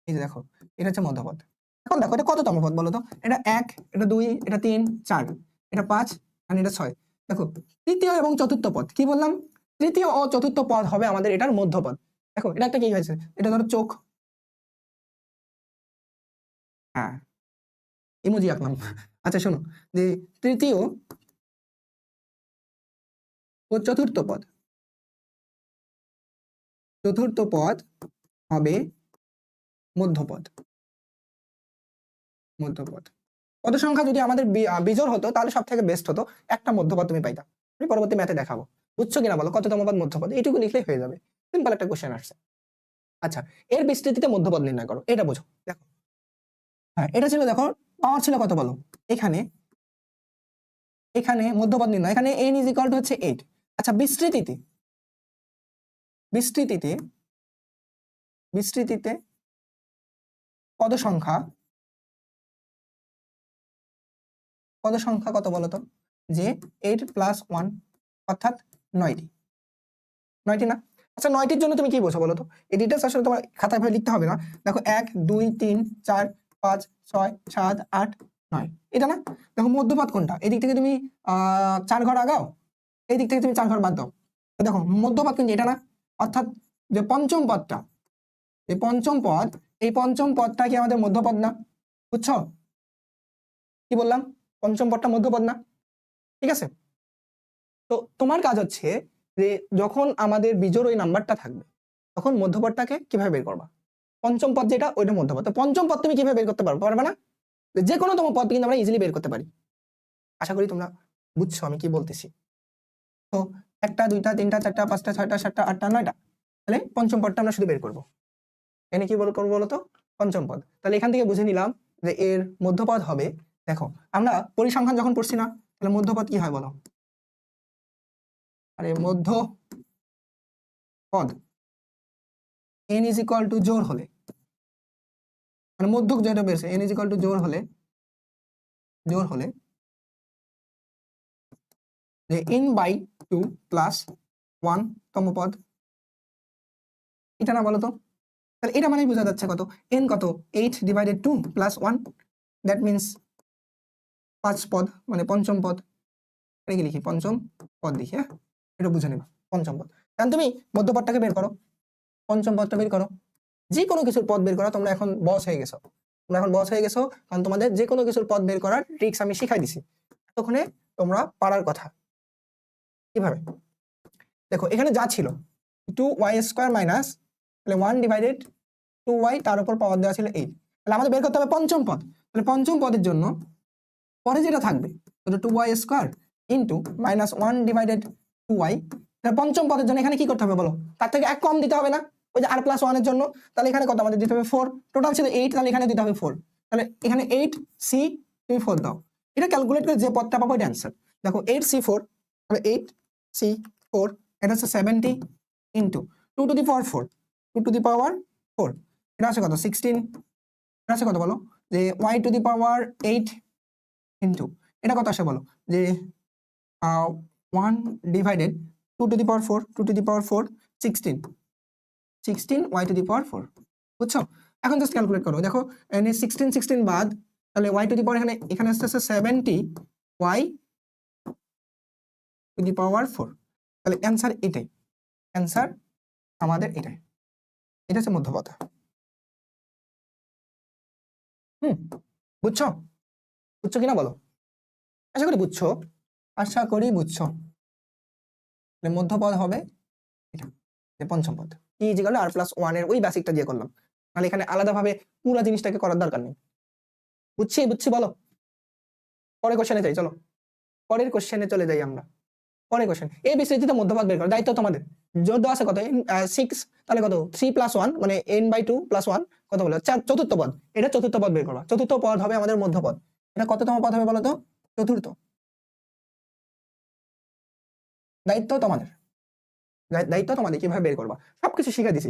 এই যে দেখো এটা হচ্ছে মধ্যপদ। এখন দেখো এটা কততম পদ বলো তো? এটা 1, এটা 2, এটা 3, 4, এটা 5 আর এটা 6। দেখো তৃতীয় এবং চতুর্থ পদ, কি বললাম? তৃতীয় ও চতুর্থ পদ হবে আমাদের এটার মধ্যপদ। দেখো এটা একটা কি হয়েছে, এটা ধরো চোখ, হ্যাঁ ইমোজি আঁকলাম। আচ্ছা শোনো, যে তৃতীয় ও চতুর্থ পদ, চতুর্থ পদ হবে মধ্যপদ, মধ্যপদ। পদ সংখ্যা যদি আমাদের বিজোড় হতো তাহলে সব থেকে বেস্ট হতো, একটা মধ্যপদ তুমি পাইতা। আমি পরবর্তী ম্যাথে দেখাবো, বুঝছো কিনা বলো? কততম পদ মধ্যপদ, এইটুকু লিখলেই হয়ে যাবে, সিম্পল একটা কোশ্চেন আসছে। আচ্ছা এর বিস্তৃতিতে মধ্যপদ নির্ণয় করো, এটা বুঝো। দেখো হ্যাঁ এটা ছিল, দেখো পাওয়ার ছিল কত বলো? এখানে, এখানে মধ্যপদ নির্ণয়, এখানে n ইজ ইকুয়াল টু হচ্ছে 8। আচ্ছা বিস্তৃতিতে, বিস্তৃতিতে, বিস্তৃতিতে পদ সংখ্যা কত বলতো, যে 8 + 1 অর্থাৎ 9টি না? আচ্ছা 9টির জন্য তুমি কি বোঝো বলো তো? এই ডিটেলস আসলে তোমার খাতায় ভাবে লিখতে হবে না। দেখো 1 2 3 4 5 6 7 8 9, এটা না? দেখো মধ্যপদ কোনটা? এদিক থেকে তুমি 4 ঘর আগাও, এই দিক থেকে তুমি 4 ঘর বাদ দাও। তো দেখো মধ্যপদ কিন্তু এটা না, অর্থাৎ যে পঞ্চম পদটা, এই পঞ্চম পদটা কি আমাদের মধ্যপদ না? বুঝছো কি বললাম? পঞ্চম পদটা মধ্যপদ না? ঠিক আছে, তো তোমার কাজ হচ্ছে যে যখন আমাদের বিজোড় ওই নাম্বারটা থাকবে তখন মধ্যপদটাকে কিভাবে বের করবা। পঞ্চম পদ যেটা ওইটা মধ্যপদ, তো পঞ্চম পদ তুমি কিভাবে বের করতে পারবে না? যে কোনো তোমার পদ কিন্তু আমরা ইজিলি বের করতে পারি। আশা করি তোমরা বুঝছো আমি কি বলতেছি। তো 1 2 3 4 5 6 7 8 9টা, তাহলে পঞ্চম পদটা আমরা শুধু বের করবো। এখানে কি করবো বলতো? পঞ্চম পদ। তাহলে এখান থেকে বুঝে নিলাম যে এর মধ্যপদ হবে, দেখো আমরা পরিসংখ্যান যখন পড়ছি না, তাহলে মধ্যপদ কি হয় বলো? আরে মধ্যপদ n = জোড় হলে, মানে মধ্যক যেটা বেরছে n = জোড় হলে যে n/2 + 1 তম পদ, এটা না বলতো? তাহলে এটা মানে বোঝা যাচ্ছে কত, n কত 8/2 + 1, দ্যাট মিন্স 5 পদ, মানে পঞ্চম পদ। এটা কি লিখি? পঞ্চম পদ লিখি, হ্যাঁ এটা বুঝে নেবা পঞ্চম পদ। কারণ তুমি মধ্যপদটাকে বের করো, পঞ্চম পদটা বের করো, যে কোনো কিছুর পদ বের করা, তোমরা এখন বস হয়ে গেছো, কারণ তোমাদের যে কোনো কিছুর পদ বের করার ট্রিক্স আমি শিখাই দিছি, এতক্ষণে তোমরা পারার কথা। কিভাবে? দেখো এখানে যা ছিল 2y² মাইনাস, তাহলে 1/2y, তার উপর পাওয়ার দেওয়া ছিল 8, তাহলে আমাদের বের করতে হবে পঞ্চম পদ। তাহলে পঞ্চম পদের জন্য পরে যেটা থাকবে 2y² ইন্টু -1/2y, তাহলে পঞ্চম পদের জন্য এখানে কি করতে হবে বলো? তার থেকে 1 কম দিতে হবে না, ওই যে r+1 এর জন্য। তাহলে এখানে কত আমাদের দিতে হবে? 4, টোটাল ছিল 8, তাহলে এখানে দিতে হবে 4, তাহলে এখানে 8c তুমি 4 দাও। এটা ক্যালকুলেট করে যে পদটা পাবো এটা অ্যান্সার। দেখো 8c4, তাহলে 8c4 এটা হচ্ছে 70 ইন্টু 2 টু দি পাওয়ার 4, এটা আছে কত 16, এটা আছে কত বলো? যে y⁴ ইন্টু এটা কত আসে বলো? যে 1/2 টু দি পাওয়ার 4 16 y⁴, বুঝছো? এখন জাস্ট ক্যালকুলেট করো, দেখো 16 বাদ, তাহলে y⁴ এখানে আসছে 70 y⁴, তাহলে অ্যান্সার এটাই, অ্যান্সার আমাদের এটাই, এটা হচ্ছে মধ্যপদ। বুঝছো কিনা বলো? আশা করি বুঝছো। তাহলে মধ্যপদ হবে এটা, যে পঞ্চম পদ e = r+1 এর ওই বেসিকটা দিয়ে করলাম, মানে এখানে আলাদাভাবে পুরো জিনিসটাকে করার দরকার নেই। বুঝছি বলো। পরের কোশ্চেনে যাই, চলো পরের কোশ্চেনে চলে যাই আমরা। পরের কোশ্চেন, এই বিস্তৃতিতে মধ্যপদ বের করার দায়িত্ব তোমাদের। যোগ দেওয়া আছে কত 6, তাহলে কত 3 + 1 মানে n/2 + 1 কত বলো? চতুর্থ পদ, এটা চতুর্থ পদ বের করবা। চতুর্থ পদ হবে আমাদের মধ্যপদ। এটা কততম পদ হবে বলো তো? চতুর্থ। দায়িত্ব তোমাদের কিভাবে বের করবা সবকিছু শিখে দিছি।